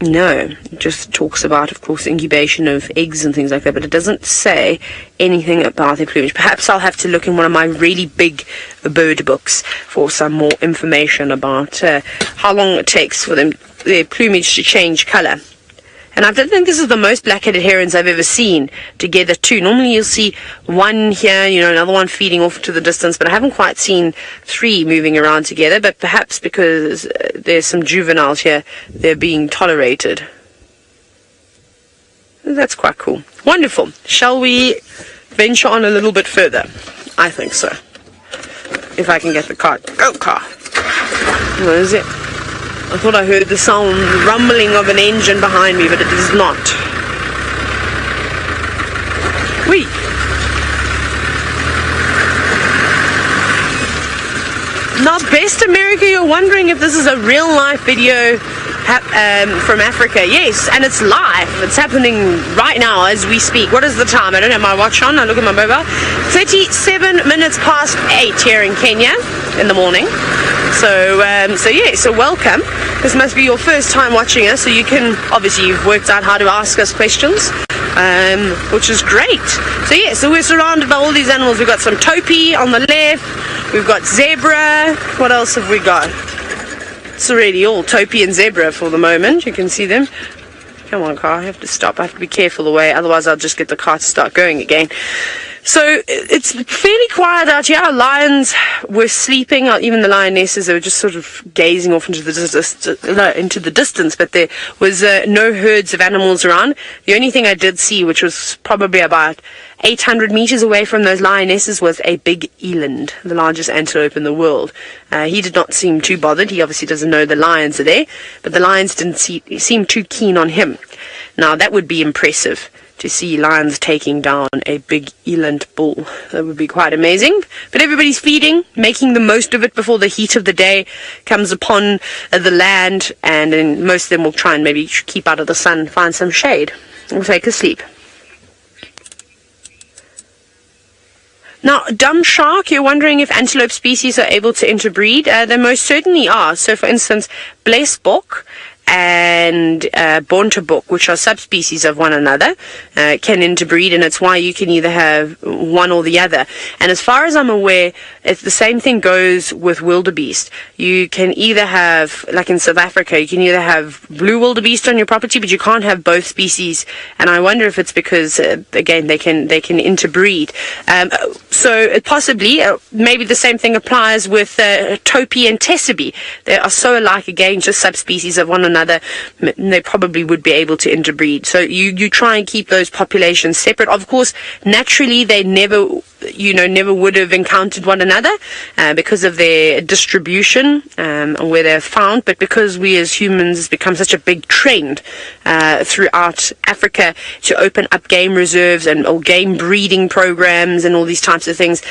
it just talks about, of course, incubation of eggs and things like that, but it doesn't say anything about their plumage. Perhaps I'll have to look in one of my really big bird books for some more information about how long it takes for their plumage to change colour. And I don't think this is the most black-headed herons I've ever seen together too. Normally you'll see one here, another one feeding off to the distance, but I haven't quite seen three moving around together, but perhaps because there's some juveniles here, they're being tolerated. That's quite cool. Wonderful. Shall we venture on a little bit further? I think so. If I can get the car. Go, car. What is it? I thought I heard the sound, rumbling of an engine behind me, but it is not. Whee! Now, best America, you're wondering if this is a real-life video from Africa. Yes, and it's live. It's happening right now as we speak. What is the time? I don't have my watch on. I look at my mobile. 37 minutes past 8 here in Kenya in the morning. So welcome. This must be your first time watching us, so you can, obviously you've worked out how to ask us questions, which is great. So we're surrounded by all these animals. We've got some topi on the left, we've got zebra. What else have we got? It's already all topi and zebra for the moment. You can see them. Come on, car, I have to stop. I have to be careful the way, otherwise I'll just get the car to start going again. So it's fairly quiet out here. Our lions were sleeping, even the lionesses. They were just sort of gazing off into the distance, but there was no herds of animals around. The only thing I did see, which was probably about 800 meters away from those lionesses, was a big eland, the largest antelope in the world. He did not seem too bothered. He obviously doesn't know the lions are there, but the lions didn't seem too keen on him. Now, that would be impressive, to see lions taking down a big eland bull. That would be quite amazing. But everybody's feeding, making the most of it before the heat of the day comes upon the land, and then most of them will try and maybe keep out of the sun, find some shade, or take a sleep. Now, dumb shark, you're wondering if antelope species are able to interbreed. They most certainly are. So, for instance, blesbok and bontebok, which are subspecies of one another, can interbreed, and it's why you can either have one or the other. And as far as I'm aware, it's the same thing goes with wildebeest. You can either have, like in South Africa, you can either have blue wildebeest on your property, but you can't have both species. And I wonder if it's because, again, they can interbreed. So possibly, maybe the same thing applies with topi and tessaby. They are so alike, again, just subspecies of one another. They probably would be able to interbreed. So you try and keep those populations separate. Of course, naturally, they never would have encountered one another because of their distribution where they're found. But because we as humans has become such a big trend throughout Africa to open up game reserves or game breeding programs and all these types of things,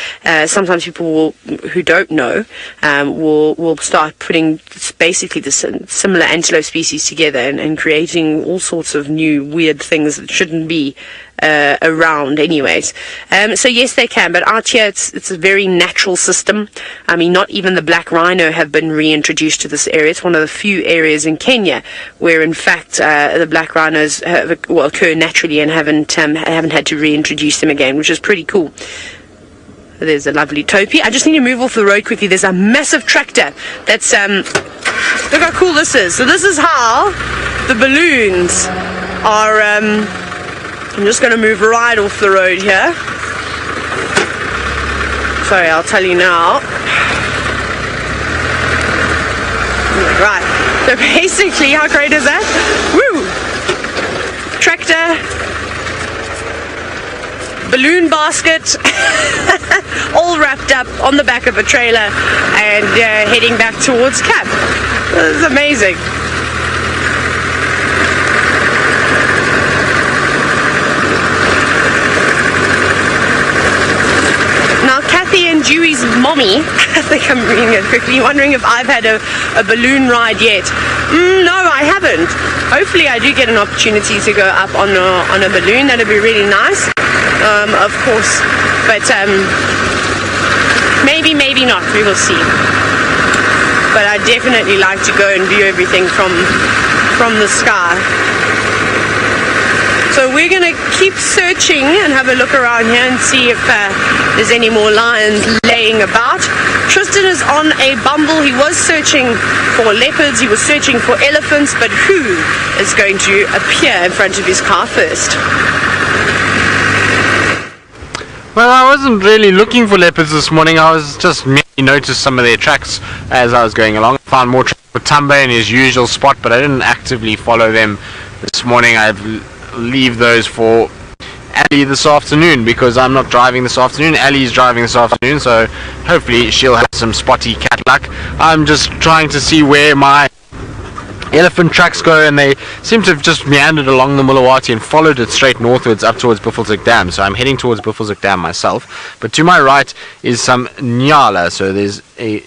sometimes people who don't know will start putting basically the similar antelope species together and creating all sorts of new weird things that shouldn't be around anyways. So yes, they can, but out here it's a very natural system. I mean, not even the black rhino have been reintroduced to this area. It's one of the few areas in Kenya where in fact the black rhinos occur naturally and haven't had to reintroduce them again, which is pretty cool. There's a lovely topi. I just need to move off the road quickly. There's a massive tractor that's look how cool this is. So this is how the balloons are I'm just going to move right off the road here. Sorry, I'll tell you now. Right. So basically, how great is that? Woo! Tractor. Balloon basket. All wrapped up on the back of a trailer and heading back towards camp. This is amazing. And Dewey's mommy, I think I'm reading it quickly, wondering if I've had a balloon ride yet. No, I haven't. Hopefully I do get an opportunity to go up on a balloon. That'd be really nice, of course. But maybe not. We will see. But I definitely like to go and view everything from the sky. So we're going to keep searching and have a look around here and see if there's any more lions laying about. Tristan is on a bumble. He was searching for leopards, he was searching for elephants, but who is going to appear in front of his car first? Well, I wasn't really looking for leopards this morning. I was just merely noticed some of their tracks as I was going along. I found more tracks for Tumba in his usual spot, but I didn't actively follow them this morning. I've leave those for Ellie this afternoon because I'm not driving this afternoon. Ellie's driving this afternoon, so hopefully she'll have some spotty cat luck. I'm just trying to see where my elephant tracks go, and they seem to have just meandered along the Mulawati and followed it straight northwards up towards Buffelshoek Dam. So I'm heading towards Buffelshoek Dam myself, but to my right is some Nyala. So there's a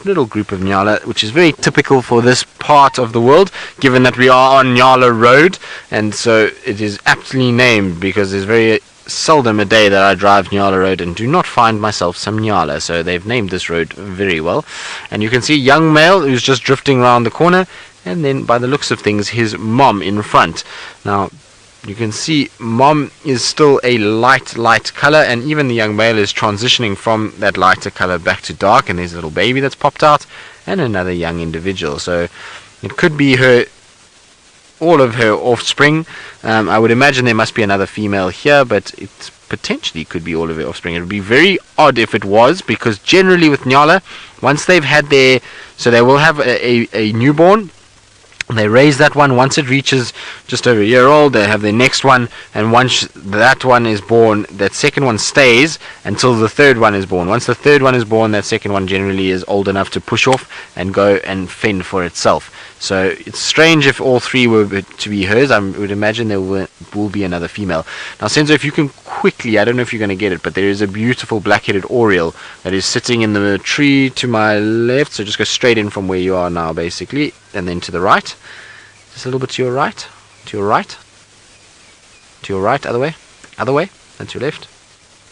little group of Nyala, which is very typical for this part of the world, given that we are on Nyala Road, and so it is aptly named because there's very seldom a day that I drive Nyala Road and do not find myself some Nyala, so they've named this road very well. And you can see young male who's just drifting around the corner, and then by the looks of things his mom in front. Now you can see mom is still a light color, and even the young male is transitioning from that lighter color back to dark, and there's a little baby that's popped out and another young individual. So it could be all of her offspring. I would imagine there must be another female here, but it potentially could be all of her offspring. It would be very odd if it was, because generally with Nyala, once they've had so they will have a newborn. They raise that one. Once it reaches just over a year old, they have their next one, and once that one is born, that second one stays until the third one is born. Once the third one is born, that second one generally is old enough to push off and go and fend for itself. So it's strange if all three were to be hers. I would imagine there will be another female. Now, Senzo, if you can quickly, I don't know if you're going to get it, but there is a beautiful black-headed Oriole that is sitting in the tree to my left. So just go straight in from where you are now, basically, and then to the right. Just a little bit to your right, to your right, to your right, other way, and to your left.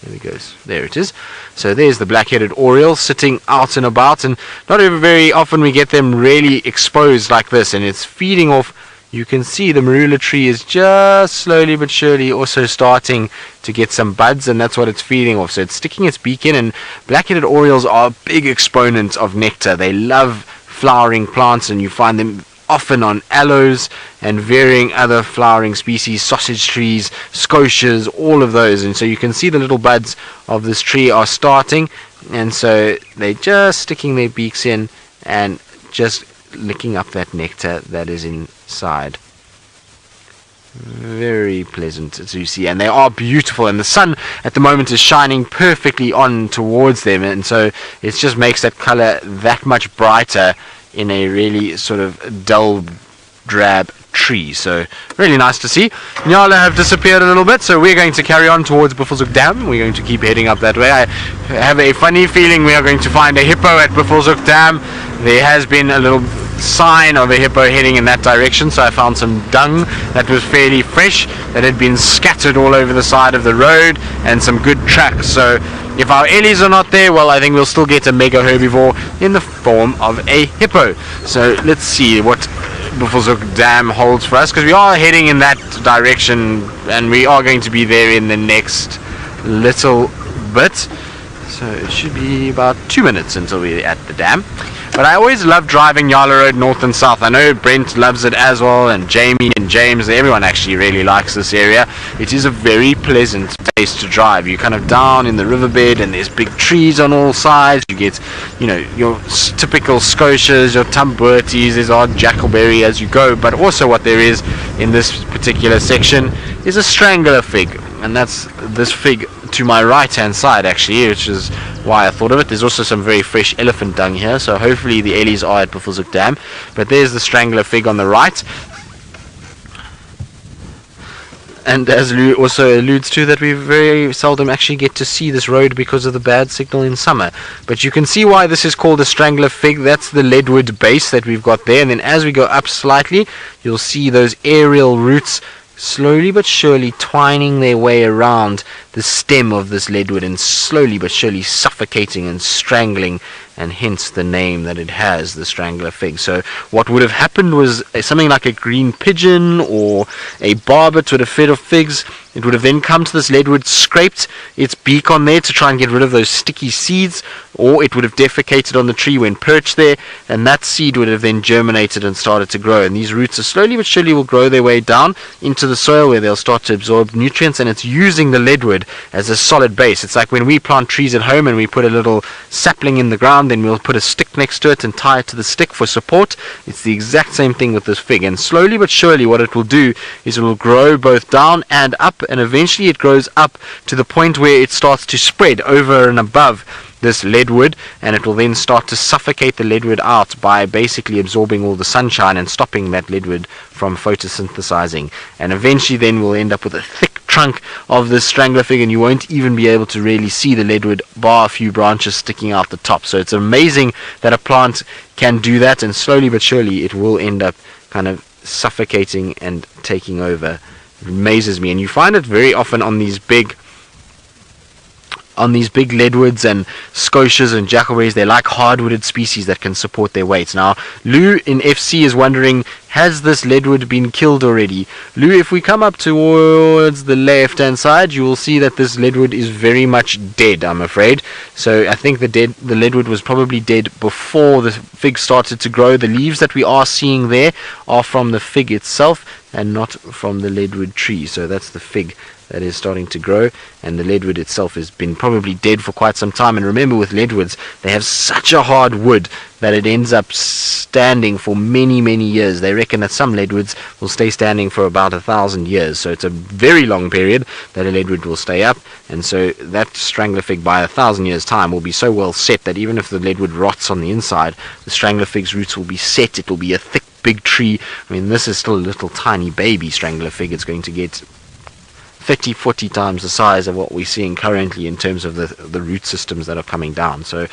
There it goes. There it is. So there's the black-headed Oriole sitting out and about, and not very often we get them really exposed like this, and it's feeding off. You can see the marula tree is just slowly but surely also starting to get some buds, and that's what it's feeding off. So it's sticking its beak in, and black-headed Orioles are big exponents of nectar. They love flowering plants, and you find them often on aloes and varying other flowering species, sausage trees, scotias, all of those. And so you can see the little buds of this tree are starting, and so they're just sticking their beaks in and just licking up that nectar that is inside. Very pleasant to see, and they are beautiful, and the sun at the moment is shining perfectly on towards them, and so it just makes that color that much brighter in a really sort of dull drab tree. So really nice to see. Nyala have disappeared a little bit, so we're going to carry on towards Buffelshoek Dam. We're going to keep heading up that way. I have a funny feeling we are going to find a hippo at Buffelshoek Dam. There has been a little sign of a hippo heading in that direction, so I found some dung that was fairly fresh that had been scattered all over the side of the road, and some good tracks. So if our Ellies are not there, well, I think we'll still get a mega herbivore in the form of a hippo. So let's see what Buffelshoek Dam holds for us, because we are heading in that direction, and we are going to be there in the next little bit. So it should be about 2 minutes until we're at the dam. But I always love driving Nyala Road north and south. I know Brent loves it as well, and Jamie and James, everyone actually really likes this area. It is a very pleasant place to drive. You're kind of down in the riverbed, and there's big trees on all sides. You get, you know, your typical scotias, your tamburties, there's odd jackalberry as you go. But also what there is in this particular section is a strangler fig, and that's this fig to my right hand side actually, which is why I thought of it. There's also some very fresh elephant dung here, so hopefully the Ellies are at Buffelshoek Dam. But there's the strangler fig on the right, and as Lou also alludes to, that we very seldom actually get to see this road because of the bad signal in summer. But you can see why this is called a strangler fig. That's the leadwood base that we've got there, and then as we go up slightly, you'll see those aerial roots slowly but surely twining their way around the stem of this leadwood, and slowly but surely suffocating and strangling, and hence the name that it has, the strangler fig. So what would have happened was something like a green pigeon or a barbet would have fed off figs. It would have then come to this leadwood, scraped its beak on there to try and get rid of those sticky seeds, or it would have defecated on the tree when perched there, and that seed would have then germinated and started to grow. And these roots are slowly but surely will grow their way down into the soil, where they'll start to absorb nutrients, and it's using the leadwood as a solid base. It's like when we plant trees at home and we put a little sapling in the ground, then we'll put a stick next to it and tie it to the stick for support. It's the exact same thing with this fig, and slowly but surely what it will do is it will grow both down and up, and eventually it grows up to the point where it starts to spread over and above this leadwood, and it will then start to suffocate the leadwood out by basically absorbing all the sunshine and stopping that leadwood from photosynthesizing. And eventually then we'll end up with a thick trunk of this strangler fig, and you won't even be able to really see the leadwood bar a few branches sticking out the top. So it's amazing that a plant can do that, and slowly but surely it will end up kind of suffocating and taking over. It amazes me, and you find it very often on these big leadwoods and scotias and jackalberries. They're like hardwooded species that can support their weight. Now, Lou in FC is wondering, has this leadwood been killed already? Lou, if we come up towards the left-hand side, you will see that this leadwood is very much dead, I'm afraid. So I think the leadwood was probably dead before the fig started to grow. The leaves that we are seeing there are from the fig itself and not from the leadwood tree. So that's the fig that is starting to grow, and the leadwood itself has been probably dead for quite some time. And remember, with leadwoods, they have such a hard wood that it ends up standing for many, many years. They reckon that some leadwoods will stay standing for about 1,000 years, so it's a very long period that a leadwood will stay up. And so that strangler fig by 1,000 years time will be so well set that even if the leadwood rots on the inside, the strangler fig's roots will be set. It will be a thick, big tree. I mean, this is still a little tiny baby strangler fig. It's going to get 30, 40 times the size of what we're seeing currently in terms of the root systems that are coming down. So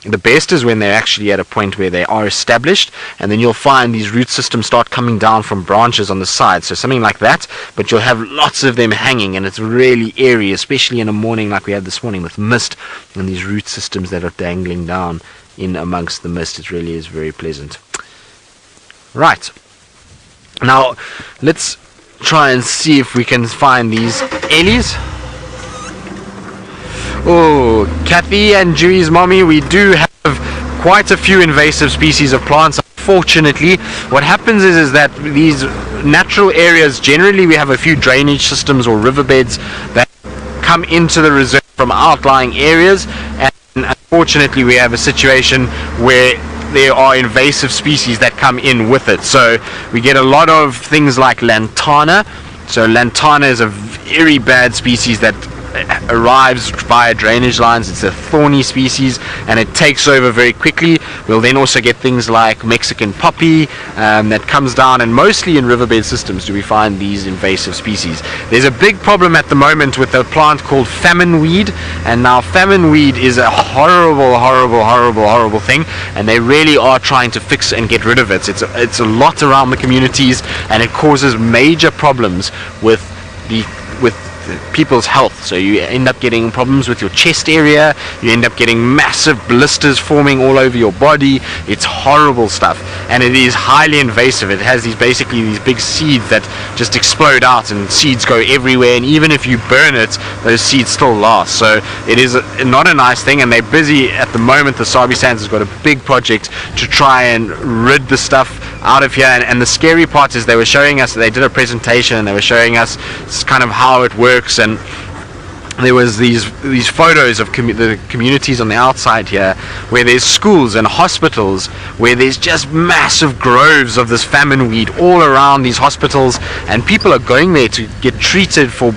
the best is when they're actually at a point where they are established, and then you'll find these root systems start coming down from branches on the side. So something like that, but you'll have lots of them hanging, and it's really airy, especially in a morning like we had this morning with mist and these root systems that are dangling down in amongst the mist. It really is very pleasant. Right, now let's try and see if we can find these Ellies. Oh, Kathy and Dewey's mommy, we do have quite a few invasive species of plants. Unfortunately, what happens is that these natural areas, generally we have a few drainage systems or riverbeds that come into the reserve from outlying areas, and unfortunately we have a situation where there are invasive species that come in with it. So we get a lot of things like lantana. So lantana is a very bad species that arrives via drainage lines. It's a thorny species and it takes over very quickly. We'll then also get things like Mexican poppy that comes down, and mostly in riverbed systems do we find these invasive species. There's a big problem at the moment with a plant called famine weed, and now famine weed is a horrible thing, and they really are trying to fix and get rid of it. It's a lot around the communities, and it causes major problems with people's health. So you end up getting problems with your chest area, you end up getting massive blisters forming all over your body. It's horrible stuff, and it is highly invasive. It has basically these big seeds that just explode out, and seeds go everywhere, and even if you burn it, those seeds still last. So it is not a nice thing, and they're busy at the moment. The Sabi Sands has got a big project to try and rid the stuff out of here, and the scary part is they were showing us, they did a presentation and they were showing us kind of how it works, and there was these photos of the communities on the outside here where there's schools and hospitals where there's just massive groves of this famine weed all around these hospitals, and people are going there to get treated for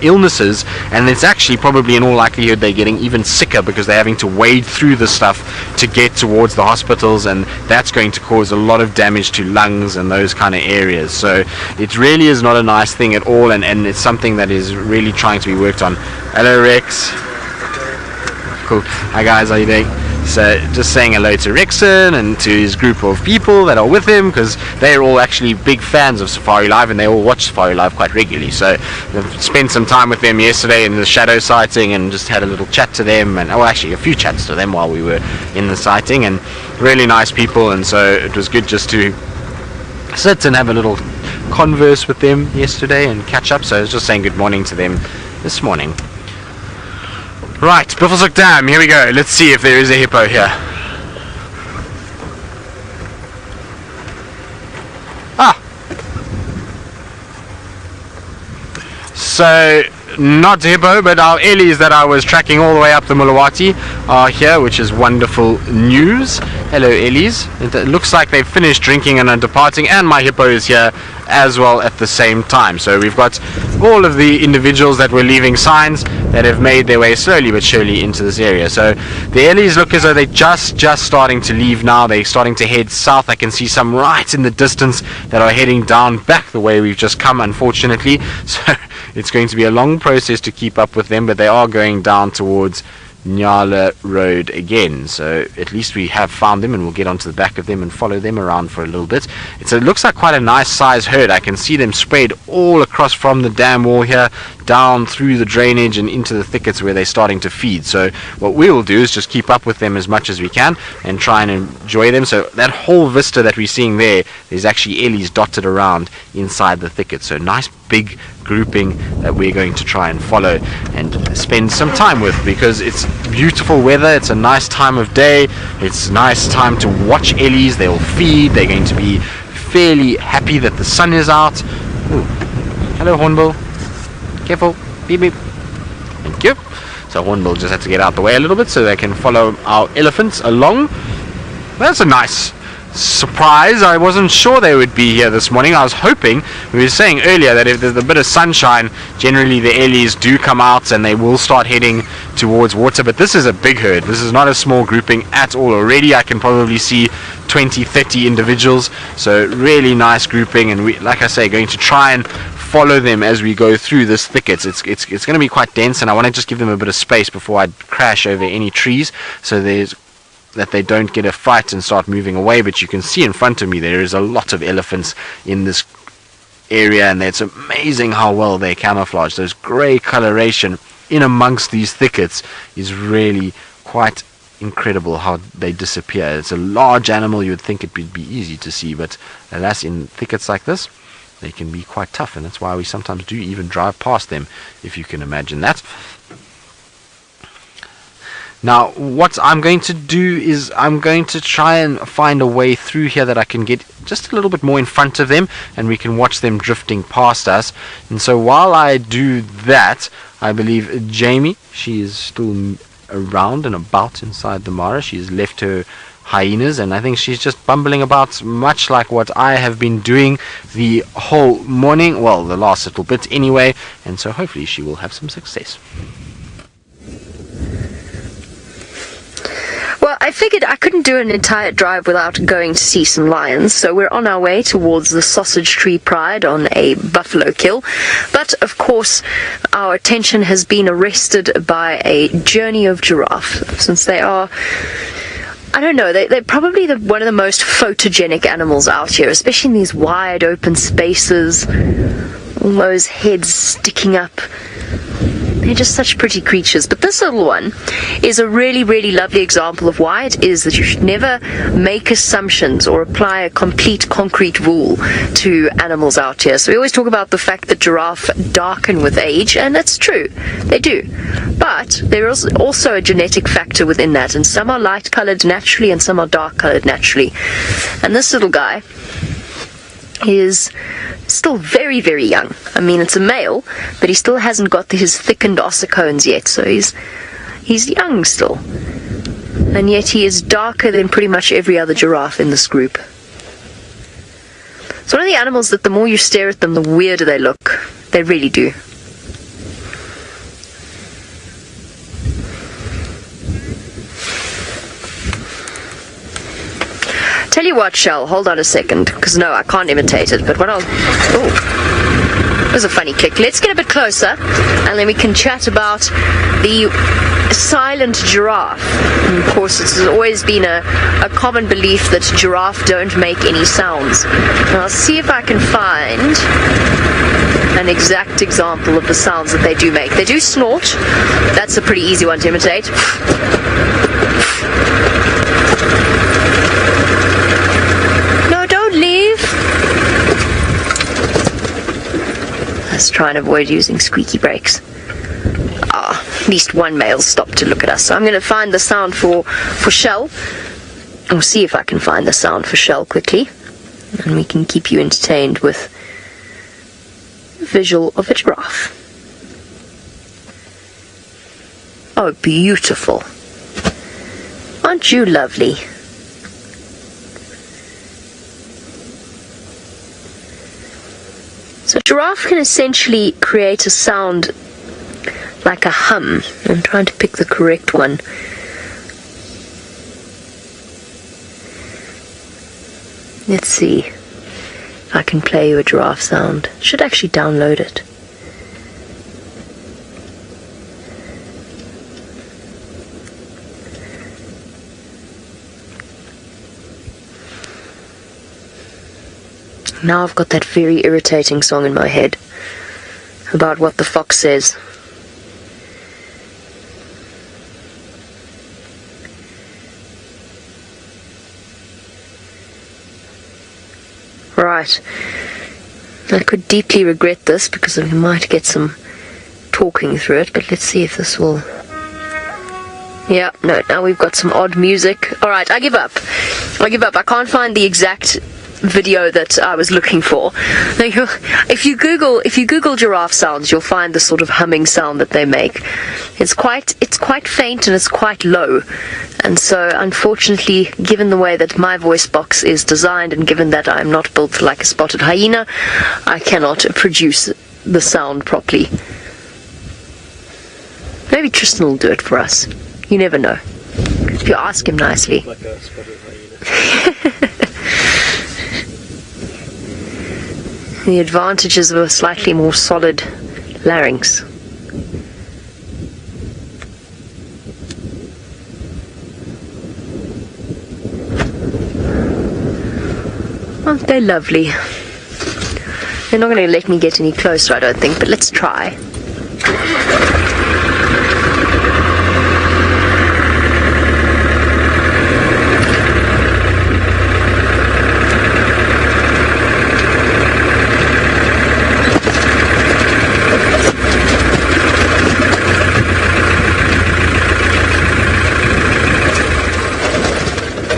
illnesses, and it's actually probably in all likelihood they're getting even sicker because they're having to wade through the stuff to get towards the hospitals, and that's going to cause a lot of damage to lungs and those kind of areas. So it really is not a nice thing at all, and it's something that is really trying to be worked on. Hello Rex. Cool. Hi guys, how you doing? So just saying hello to Rexon and to his group of people that are with him, because they're all actually big fans of Safari Live and they all watch Safari Live quite regularly. So I've spent some time with them yesterday in the shadow sighting and just had a little chat to them, and actually a few chats to them while we were in the sighting, and really nice people, and so it was good just to sit and have a little converse with them yesterday and catch up. So I was just saying good morning to them this morning. Right, Buffelshoek Dam, here we go. Let's see if there is a hippo here. So not hippo, but our Ellies that I was tracking all the way up the Mulawati are here, which is wonderful news. Hello Ellies. It looks like they've finished drinking and are departing, and my hippo is here as well at the same time. So we've got all of the individuals that were leaving signs that have made their way slowly but surely into this area. So the Ellies look as though they're just starting to leave now. They're starting to head south. I can see some right in the distance that are heading down back the way we've just come, unfortunately. So it's going to be a long process to keep up with them, but they are going down towards Nyala Road again. So at least we have found them, and we'll get onto the back of them and follow them around for a little bit. It looks like quite a nice size herd. I can see them spread all across from the dam wall here, down through the drainage and into the thickets where they're starting to feed. So what we will do is just keep up with them as much as we can and try and enjoy them. So that whole vista that we're seeing there's actually Ellies dotted around inside the thicket. So nice big grouping that we're going to try and follow and spend some time with, because it's beautiful weather. It's a nice time of day. It's a nice time to watch Ellies. They'll feed. They're going to be fairly happy that the sun is out. Ooh. Hello Hornbill. Careful. Beep beep. Thank you. So Hornbill just had to get out the way a little bit so they can follow our elephants along. That's a nice surprise. I wasn't sure they would be here this morning. I was hoping, we were saying earlier that if there's a bit of sunshine, generally the Ellies do come out and they will start heading towards water, but this is a big herd. This is not a small grouping at all. Already I can probably see 20-30 individuals, so really nice grouping, and we, like I say, going to try and follow them as we go through this thicket. It's going to be quite dense, and I want to just give them a bit of space before I crash over any trees, so that they don't get a fright and start moving away. But you can see in front of me there is a lot of elephants in this area, and it's amazing how well they camouflage. Those grey coloration in amongst these thickets is really quite incredible how they disappear. It's a large animal. You would think it would be easy to see, but alas, in thickets like this they can be quite tough, and that's why we sometimes do even drive past them, if you can imagine that. Now, what I'm going to do is I'm going to try and find a way through here that I can get just a little bit more in front of them, and we can watch them drifting past us. And so while I do that, I believe Jamie, she is still around and about inside the Mara. She has left her hyenas, and I think she's just bumbling about, much like what I have been doing the whole morning, well, the last little bit anyway, and so hopefully she will have some success. Well, I figured I couldn't do an entire drive without going to see some lions, so we're on our way towards the Sausage Tree Pride on a buffalo kill. But, of course, our attention has been arrested by a journey of giraffe, since they are, I don't know, they're probably one of the most photogenic animals out here, especially in these wide open spaces, all those heads sticking up. They're just such pretty creatures. But this little one is a really, really lovely example of why it is that you should never make assumptions or apply a complete concrete rule to animals out here. So we always talk about the fact that giraffe darken with age, and that's true. They do. But there is also a genetic factor within that, and some are light-colored naturally and some are dark-colored naturally. And this little guy is still very, very young. I mean, it's a male, but he still hasn't got his thickened ossicones yet, so he's young still. And yet he is darker than pretty much every other giraffe in this group. It's one of the animals that the more you stare at them, the weirder they look. They really do. Tell you what, Shell, hold on a second, because no, I can't imitate it, but what I'll... Oh, that was a funny kick. Let's get a bit closer, and then we can chat about the silent giraffe. And of course, it's always been a common belief that giraffe don't make any sounds. And I'll see if I can find an exact example of the sounds that they do make. They do snort. That's a pretty easy one to imitate. Let's try and avoid using squeaky brakes. At least one male stopped to look at us. So I'm going to find the sound for Shell. I'll see if I can find the sound for Shell quickly. And we can keep you entertained with a visual of a giraffe. Oh, beautiful. Aren't you lovely? So giraffe can essentially create a sound like a hum. I'm trying to pick the correct one. Let's see if I can play you a giraffe sound. Should actually download it. Now I've got that very irritating song in my head about what the fox says. Right. I could deeply regret this because we might get some talking through it, but let's see if this will... Yeah, no, now we've got some odd music. Alright, I give up. I can't find the exact video that I was looking for. Now, if you Google giraffe sounds, you'll find the sort of humming sound that they make. It's quite faint and it's quite low. And so, unfortunately, given the way that my voice box is designed and given that I'm not built like a spotted hyena, I cannot produce the sound properly. Maybe Tristan will do it for us. You never know. If you ask him nicely. Like a spotted hyena. The advantages of a slightly more solid larynx. Aren't they lovely? They're not going to let me get any closer, I don't think, but let's try.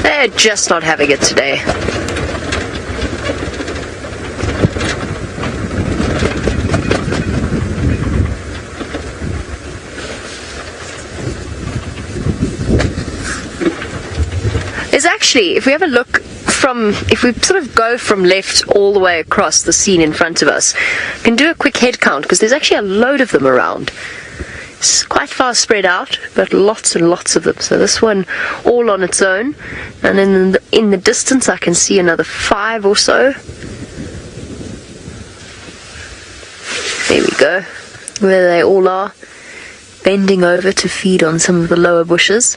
They're just not having it today. There's actually, if we have a look if we sort of go from left all the way across the scene in front of us, we can do a quick head count because there's actually a load of them around. It's quite far spread out, but lots and lots of them. So this one all on its own, and then in the distance I can see another 5 or so. There we go, where they all are, bending over to feed on some of the lower bushes.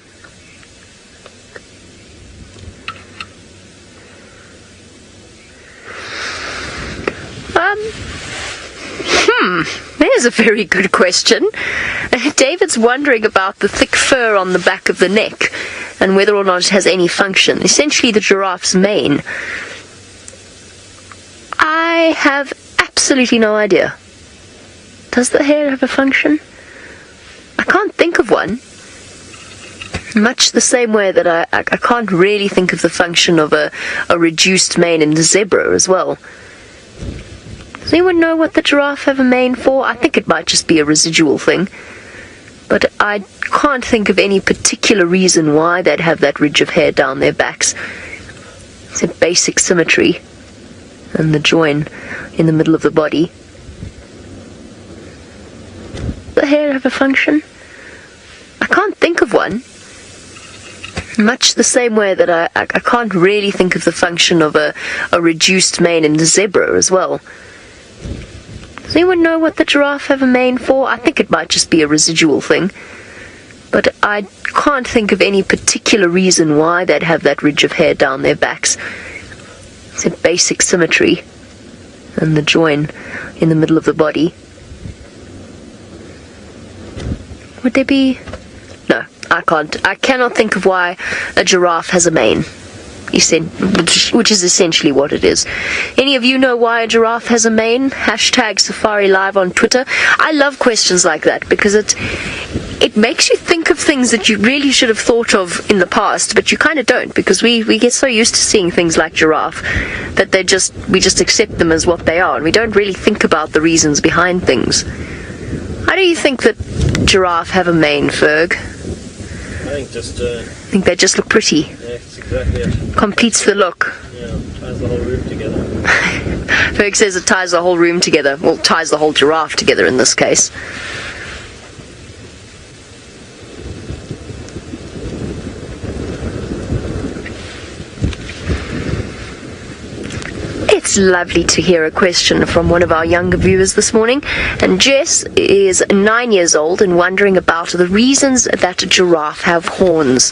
There's a very good question. David's wondering about the thick fur on the back of the neck and whether or not it has any function. Essentially the giraffe's mane. I have absolutely no idea. Does the hair have a function? I can't think of one. Much the same way that I can't really think of the function of a reduced mane in the zebra as well. Does anyone know what the giraffe have a mane for? I think it might just be a residual thing. But I can't think of any particular reason why they'd have that ridge of hair down their backs. It's a basic symmetry. And the join in the middle of the body. Does the hair have a function? I can't think of one. Much the same way that I can't really think of the function of a reduced mane in the zebra as well. Does anyone know what the giraffe have a mane for? I think it might just be a residual thing. But I can't think of any particular reason why they'd have that ridge of hair down their backs. It's a basic symmetry. And the join in the middle of the body. Would there be... No, I can't. I cannot think of why a giraffe has a mane. Which is essentially what it is. Any of you know why a giraffe has a mane? Hashtag Safari Live on Twitter. I love questions like that because it makes you think of things that you really should have thought of in the past, but you kind of don't, because we get so used to seeing things like giraffe that we just accept them as what they are, and we don't really think about the reasons behind things. How do you think that giraffe have a mane, Ferg? I think they just look pretty. Yeah, that's exactly it. Completes the look. Yeah, ties the whole room together. Ferg says it ties the whole room together. Well, ties the whole giraffe together in this case. It's lovely to hear a question from one of our younger viewers this morning, and Jess is 9 years old and wondering about the reasons that giraffe have horns.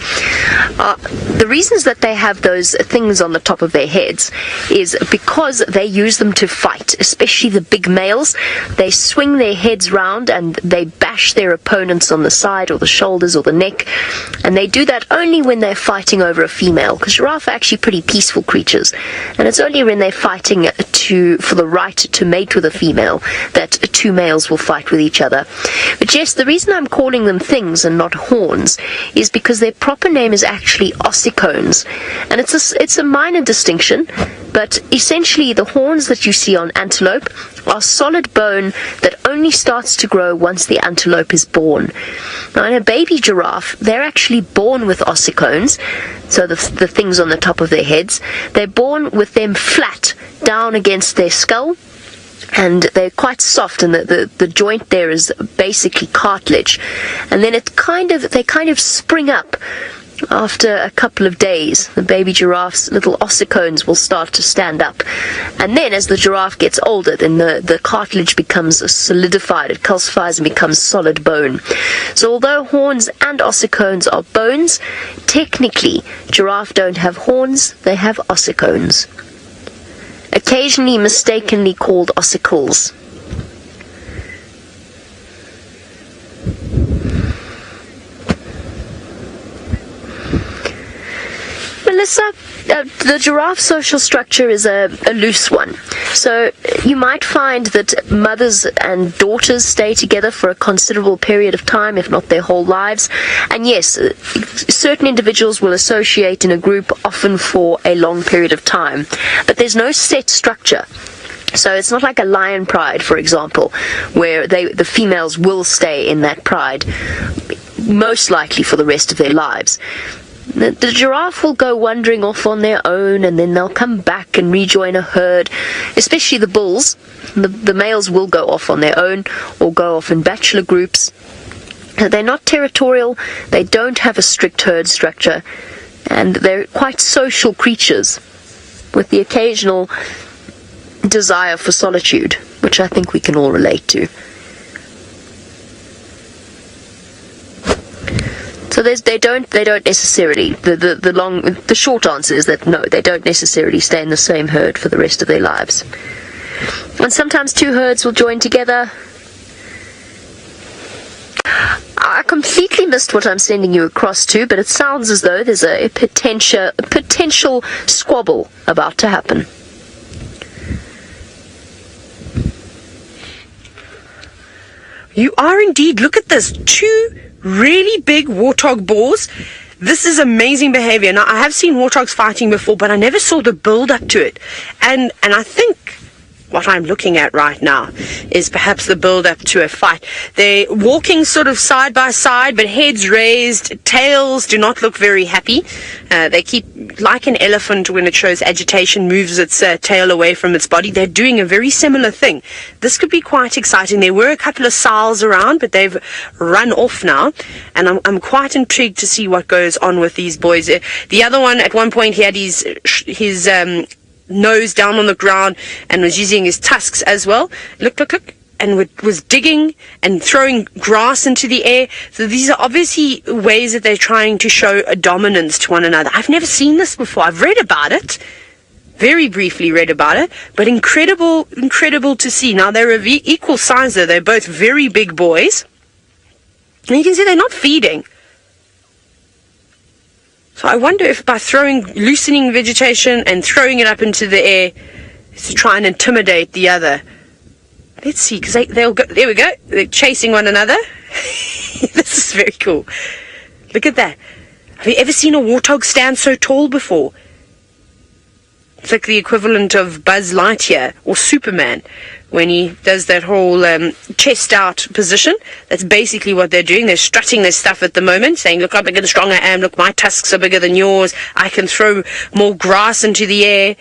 The reasons that they have those things on the top of their heads is because they use them to fight, especially the big males. They swing their heads round and they bash their opponents on the side or the shoulders or the neck, and they do that only when they're fighting over a female, because giraffes are actually pretty peaceful creatures, and it's only when they're fighting for the right to mate with a female that two males will fight with each other. But yes, the reason I'm calling them things and not horns is because their proper name is actually ossicones, and it's a minor distinction. But essentially, the horns that you see on antelope are solid bone that only starts to grow once the antelope is born. Now, in a baby giraffe, they're actually born with ossicones, so the things on the top of their heads. They're born with them flat down against their skull, and they're quite soft, and the joint there is basically cartilage. And then they kind of spring up after a couple of days. The baby giraffe's little ossicones will start to stand up. And then as the giraffe gets older, then the cartilage becomes solidified. It calcifies and becomes solid bone. So although horns and ossicones are bones, technically giraffe don't have horns, they have ossicones. Occasionally mistakenly called ossicles. Melissa, the giraffe social structure is a loose one. So you might find that mothers and daughters stay together for a considerable period of time, if not their whole lives. And yes, certain individuals will associate in a group often for a long period of time. But there's no set structure. So it's not like a lion pride, for example, where the females will stay in that pride, most likely for the rest of their lives. The giraffe will go wandering off on their own, and then they'll come back and rejoin a herd, especially the bulls. The males will go off on their own or go off in bachelor groups. They're not territorial, they don't have a strict herd structure, and they're quite social creatures with the occasional desire for solitude, which I think we can all relate to. So they don't necessarily, the short answer is that no, they don't necessarily stay in the same herd for the rest of their lives. And sometimes two herds will join together. I completely missed what I'm sending you across to, but it sounds as though there's a potential squabble about to happen. You are indeed. Look at this. Two really big warthog boars. This is amazing behavior. Now, I have seen warthogs fighting before, but I never saw the build up to it. And I think what I'm looking at right now is perhaps the build up to a fight. They're walking sort of side by side, but heads raised, tails do not look very happy. They keep, like an elephant when it shows agitation, moves its tail away from its body. They're doing a very similar thing. This could be quite exciting. There were a couple of sows around, but they've run off now, and I'm quite intrigued to see what goes on with these boys. The other one, at one point, he had his nose down on the ground and was using his tusks as well. Look, and was digging and throwing grass into the air. So these are obviously ways that they're trying to show a dominance to one another. I've never seen this before. I've read about it, very briefly read about it, but incredible to see. Now, they're of equal size though. They're both very big boys, and you can see they're not feeding. So I wonder if by loosening vegetation and throwing it up into the air is to try and intimidate the other. Let's see, because they'll go. There we go. They're chasing one another. This is very cool. Look at that. Have you ever seen a warthog stand so tall before? It's like the equivalent of Buzz Lightyear or Superman when he does that whole chest out position. That's basically what they're doing. They're strutting their stuff at the moment, saying, look how big and strong I am, look, my tusks are bigger than yours, I can throw more grass into the air.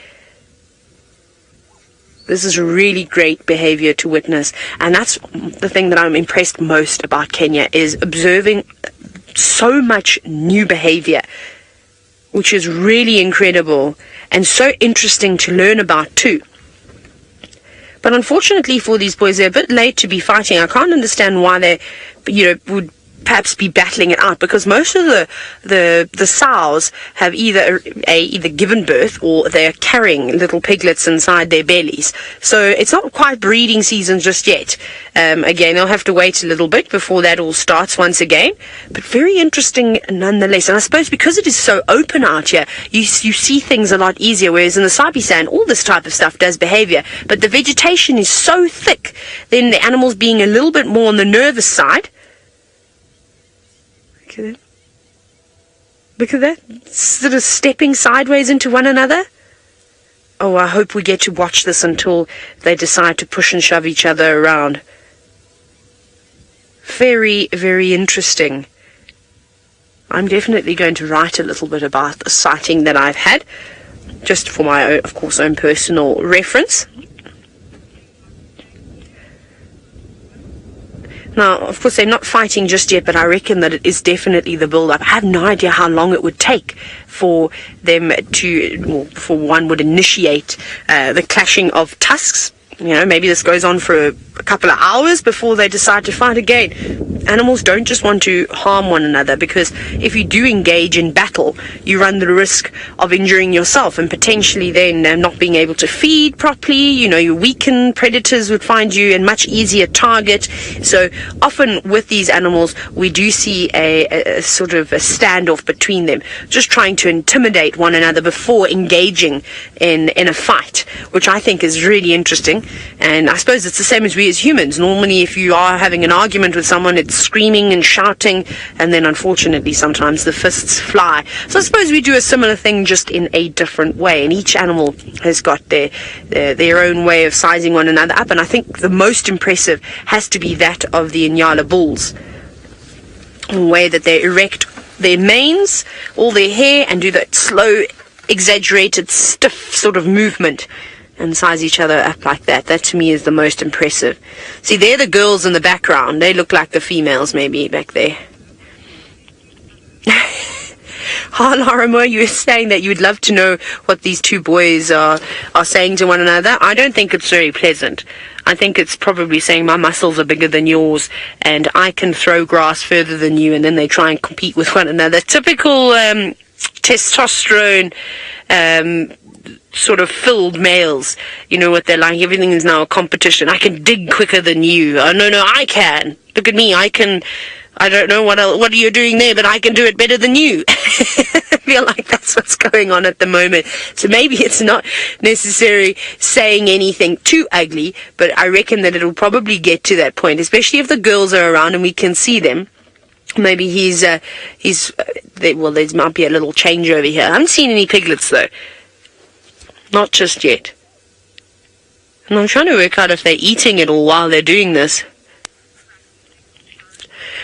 This is really great behavior to witness, and that's the thing that I'm impressed most about Kenya, is observing so much new behavior, which is really incredible and so interesting to learn about too. But unfortunately for these boys, they're a bit late to be fighting. I can't understand why they, would perhaps be battling it out, because most of the sows have either given birth or they're carrying little piglets inside their bellies. So it's not quite breeding season just yet. Again, they'll have to wait a little bit before that all starts once again. But very interesting nonetheless. And I suppose because it is so open out here, you see things a lot easier, whereas in the Sabi sand, all this type of stuff does behavior. But the vegetation is so thick, then the animals being a little bit more on the nervous side. Look at that. Sort of stepping sideways into one another. Oh, I hope we get to watch this until they decide to push and shove each other around. Very, very interesting. I'm definitely going to write a little bit about the sighting that I've had, just for my own, of course, own personal reference. Now, of course, they're not fighting just yet, but I reckon that it is definitely the build-up. I have no idea how long it would take for them to, well, before one would initiate the clashing of tusks. You know, maybe this goes on for a couple of hours before they decide to fight again. Animals don't just want to harm one another, because if you do engage in battle, you run the risk of injuring yourself and potentially then not being able to feed properly. You know, you weaken, predators would find you a much easier target. So often with these animals, we do see a sort of a standoff between them, just trying to intimidate one another before engaging in a fight, which I think is really interesting. And I suppose it's the same as we as humans. Normally, if you are having an argument with someone, it's screaming and shouting, and then unfortunately sometimes the fists fly. So I suppose we do a similar thing, just in a different way, and each animal has got their own way of sizing one another up. And I think the most impressive has to be that of the Nyala bulls, the way that they erect their manes, all their hair, and do that slow, exaggerated, stiff sort of movement and size each other up like that. That to me is the most impressive. See, they're the girls in the background. They look like the females maybe back there. Laramo, you were saying that you would love to know what these two boys are saying to one another. I don't think it's very pleasant. I think it's probably saying my muscles are bigger than yours and I can throw grass further than you, and then they try and compete with one another. Typical testosterone sort of filled males. You know what they're like. Everything is now a competition. I can dig quicker than you. Oh, no, I can. Look at me. I don't know what are you doing there, but I can do it better than you. I feel like that's what's going on at the moment. So maybe it's not necessarily saying anything too ugly, but I reckon that it'll probably get to that point, especially if the girls are around and we can see them. Maybe there might be a little change over here. I haven't seen any piglets though. Not just yet. And I'm trying to work out if they're eating it all while they're doing this.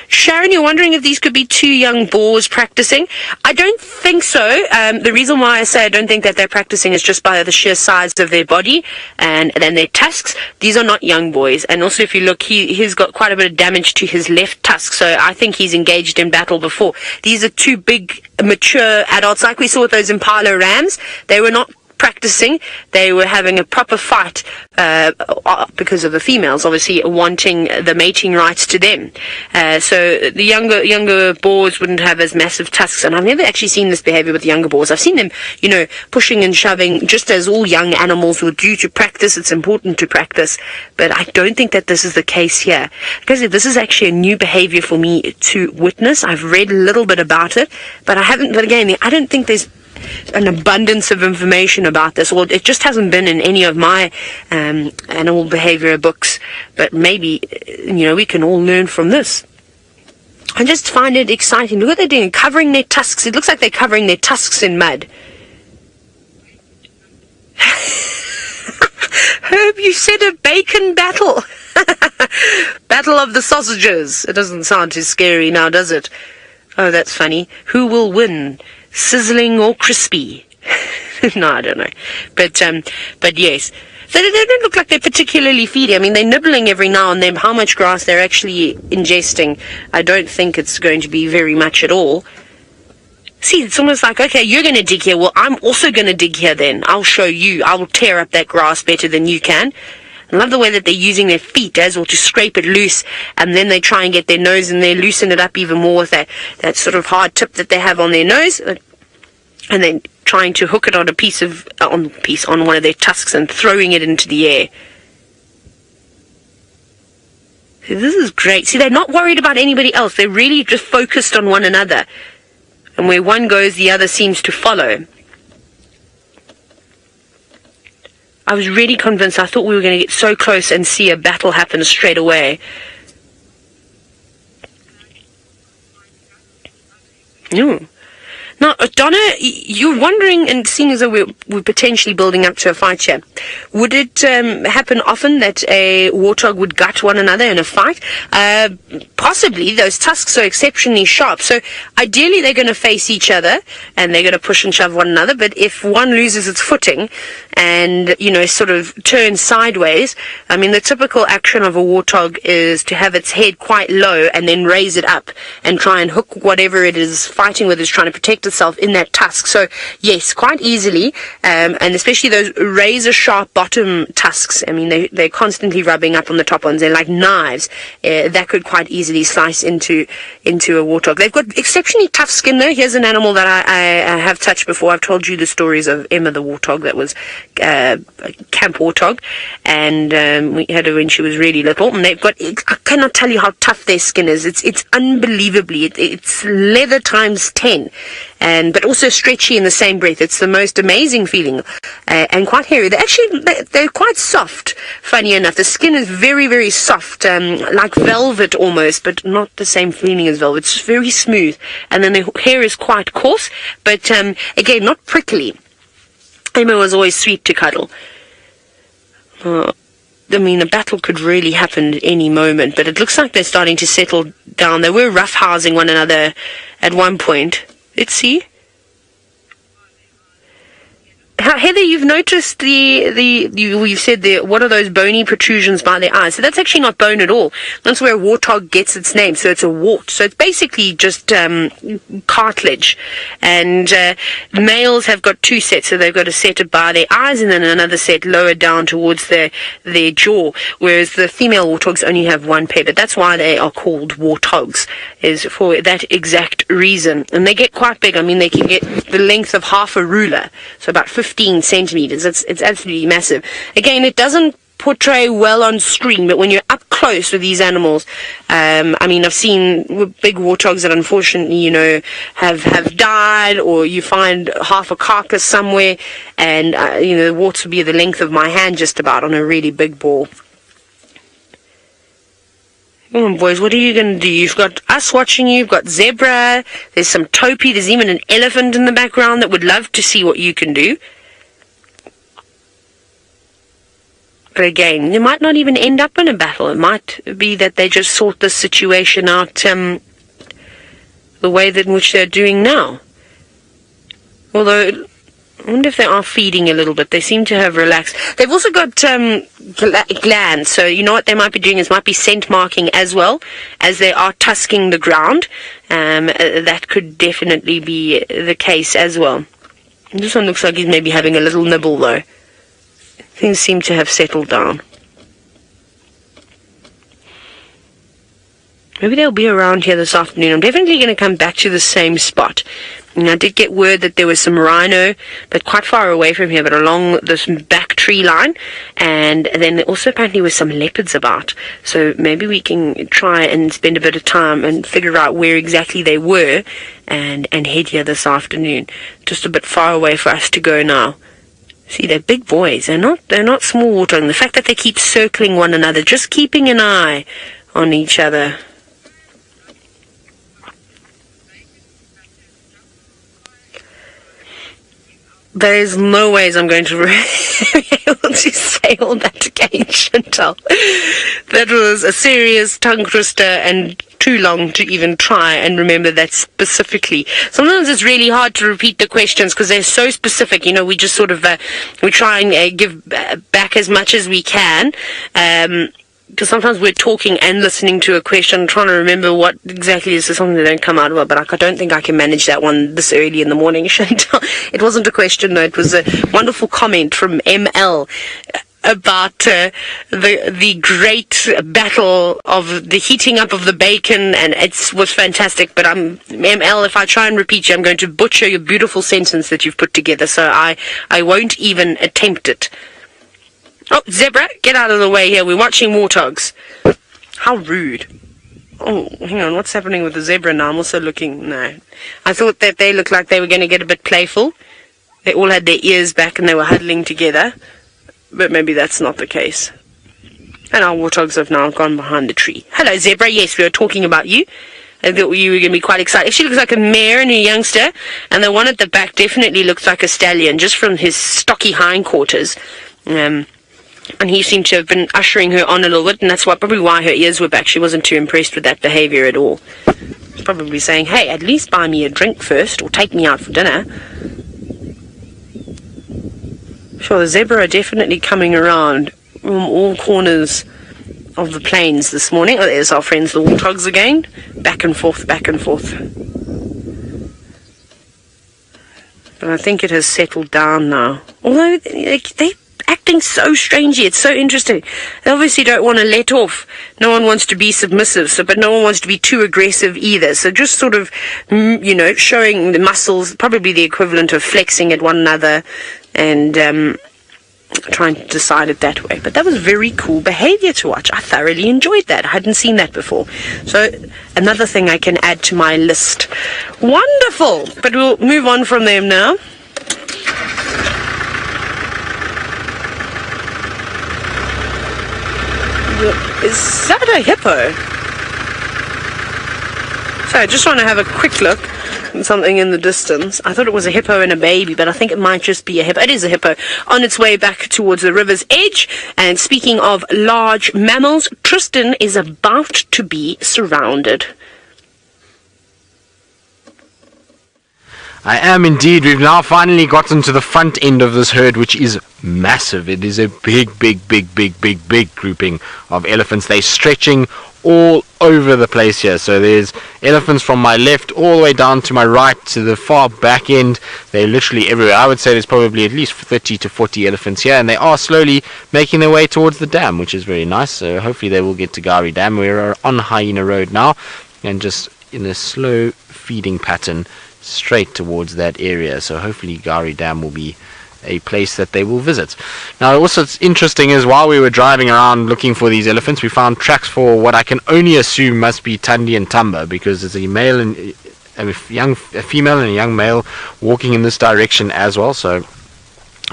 Sharon, you're wondering if these could be two young boars practicing? I don't think so. The reason why I say I don't think that they're practicing is just by the sheer size of their body and then their tusks. These are not young boys. And also if you look, he's got quite a bit of damage to his left tusk, so I think he's engaged in battle before. These are two big, mature adults, like we saw with those Impala rams. They were not practicing. They were having a proper fight because of the females obviously wanting the mating rights to them. So the younger boars wouldn't have as massive tusks, and I've never actually seen this behavior with younger boars. I've seen them, you know, pushing and shoving just as all young animals would do to practice. It's important to practice, but I don't think that this is the case here, because this is actually a new behavior for me to witness. I've read a little bit about it, but I don't think there's an abundance of information about this, or it just hasn't been in any of my animal behavior books. But maybe, you know, we can all learn from this. I just find it exciting. Look what they're doing, covering their tusks. It looks like they're covering their tusks in mud. Herb, you said a bacon battle. Battle of the sausages. It doesn't sound too scary now, does it? Oh, that's funny. Who will win? Sizzling or crispy? No, I don't know. But yes. So they don't look like they're particularly feeding. I mean, they're nibbling every now and then. How much grass they're actually ingesting, I don't think it's going to be very much at all. See, it's almost like, okay, you're going to dig here. Well, I'm also going to dig here then. I'll show you. I will tear up that grass better than you can. I love the way that they're using their feet as well to scrape it loose, and then they try and get their nose and they loosen it up even more with that sort of hard tip that they have on their nose, and then trying to hook it on on one of their tusks and throwing it into the air. See, this is great. See, they're not worried about anybody else. They're really just focused on one another, and where one goes, the other seems to follow. I was really convinced. I thought we were going to get so close and see a battle happen straight away. No. Now, Donna, you're wondering, and seeing as though we're potentially building up to a fight here, would it happen often that a warthog would gut one another in a fight? Possibly. Those tusks are exceptionally sharp, so ideally they're going to face each other, and they're going to push and shove one another, but if one loses its footing and, sort of turns sideways, I mean, the typical action of a warthog is to have its head quite low and then raise it up and try and hook whatever it is fighting with, is trying to protect itself in that tusk. So yes, quite easily, and especially those razor sharp bottom tusks, I mean, they're constantly rubbing up on the top ones. They're like knives. That could quite easily slice into a warthog. They've got exceptionally tough skin though. Here's an animal that I have touched before. I've told you the stories of Emma the warthog that was a camp warthog, and we had her when she was really little, and they've got, I cannot tell you how tough their skin is. It's unbelievably, it's leather times 10, but also stretchy in the same breath. It's the most amazing feeling, and quite hairy. They're quite soft, funny enough. The skin is very, very soft, like velvet almost, but not the same feeling as velvet. It's very smooth, and then the hair is quite coarse, but again, not prickly. Emma was always sweet to cuddle. I mean, a battle could really happen at any moment, but it looks like they're starting to settle down. They were roughhousing one another at one point. Let's see. Heather, you've noticed you've said what are those bony protrusions by their eyes? So that's actually not bone at all. That's where a warthog gets its name. So it's a wart. So it's basically just cartilage. And males have got two sets. So they've got a set by their eyes and then another set lower down towards their jaw. Whereas the female warthogs only have one pair. But that's why they are called warthogs, is for that exact reason. And they get quite big. I mean, they can get the length of half a ruler. So about 15 centimeters. It's absolutely massive. Again, it doesn't portray well on screen, but when you're up close with these animals, I mean, I've seen big warthogs that unfortunately, have died, or you find half a carcass somewhere, and the warts will be the length of my hand just about on a really big ball. Come on, boys, what are you going to do? You've got us watching you, you've got zebra, there's some topi, there's even an elephant in the background that would love to see what you can do. But again, they might not even end up in a battle. It might be that they just sort this situation out the way in which they're doing now. Although, I wonder if they are feeding a little bit. They seem to have relaxed. They've also got glands, so you know what they might be doing is might be scent marking as well as they are tusking the ground. That could definitely be the case as well. This one looks like he's maybe having a little nibble though. Things seem to have settled down. Maybe they'll be around here this afternoon. I'm definitely going to come back to the same spot. And I did get word that there was some rhino, but quite far away from here, but along this back tree line. And then there also apparently was some leopards about. So maybe we can try and spend a bit of time and figure out where exactly they were and head here this afternoon. Just a bit far away for us to go now. See, they're big boys. They're not small warthogs. The fact that they keep circling one another, just keeping an eye on each other. There is no ways I'm going to be able to say all that again, Chantal. That was a serious tongue twister and too long to even try and remember that specifically. Sometimes it's really hard to repeat the questions because they're so specific. We just sort of we try and give back as much as we can. Because sometimes we're talking and listening to a question, trying to remember what exactly is something that don't come out of it. But I don't think I can manage that one this early in the morning, Chantal. It wasn't a question, though. It was a wonderful comment from ML about the great battle of the heating up of the bacon, and it was fantastic. But ML, if I try and repeat you, I'm going to butcher your beautiful sentence that you've put together. So I won't even attempt it. Oh, zebra, get out of the way here. We're watching warthogs. How rude. Oh, hang on. What's happening with the zebra now? I'm also looking... No. I thought that they looked like they were going to get a bit playful. They all had their ears back and they were huddling together. But maybe that's not the case. And our warthogs have now gone behind the tree. Hello, zebra. Yes, we were talking about you. I thought you were going to be quite excited. She looks like a mare and a youngster, and the one at the back definitely looks like a stallion, just from his stocky hindquarters. And he seemed to have been ushering her on a little bit, and that's probably why her ears were back. She wasn't too impressed with that behaviour at all. Probably saying, hey, at least buy me a drink first, or take me out for dinner. Sure, the zebra are definitely coming around from all corners of the plains this morning. Oh, there's our friends the Warthogs again. Back and forth, back and forth. But I think it has settled down now. Although they're acting so strangely. It's so interesting. They obviously don't want to let off. No one wants to be submissive, but no one wants to be too aggressive either. So just sort of, showing the muscles, probably the equivalent of flexing at one another, and trying to decide it that way. But that was very cool behavior to watch. I thoroughly enjoyed that. I hadn't seen that before. So another thing I can add to my list. Wonderful! But we'll move on from them now. Is that a hippo? So I just want to have a quick look at something in the distance. I thought it was a hippo and a baby, but I think it might just be a hippo. It is a hippo on its way back towards the river's edge. And speaking of large mammals, Tristan is about to be surrounded. I am indeed. We've now finally gotten to the front end of this herd, which is massive. It is a big grouping of elephants. They're stretching all over the place here. So there's elephants from my left all the way down to my right to the far back end. They're literally everywhere. I would say there's probably at least 30 to 40 elephants here, and they are slowly making their way towards the dam, which is very nice. So hopefully they will get to Gari Dam. We're on Hyena Road now, and just in a slow feeding pattern straight towards that area. So hopefully Gari Dam will be a place that they will visit. Now also it's interesting is while we were driving around looking for these elephants, we found tracks for what I can only assume must be Tandi and Tamba, because there's a male and a female and a young male walking in this direction as well. So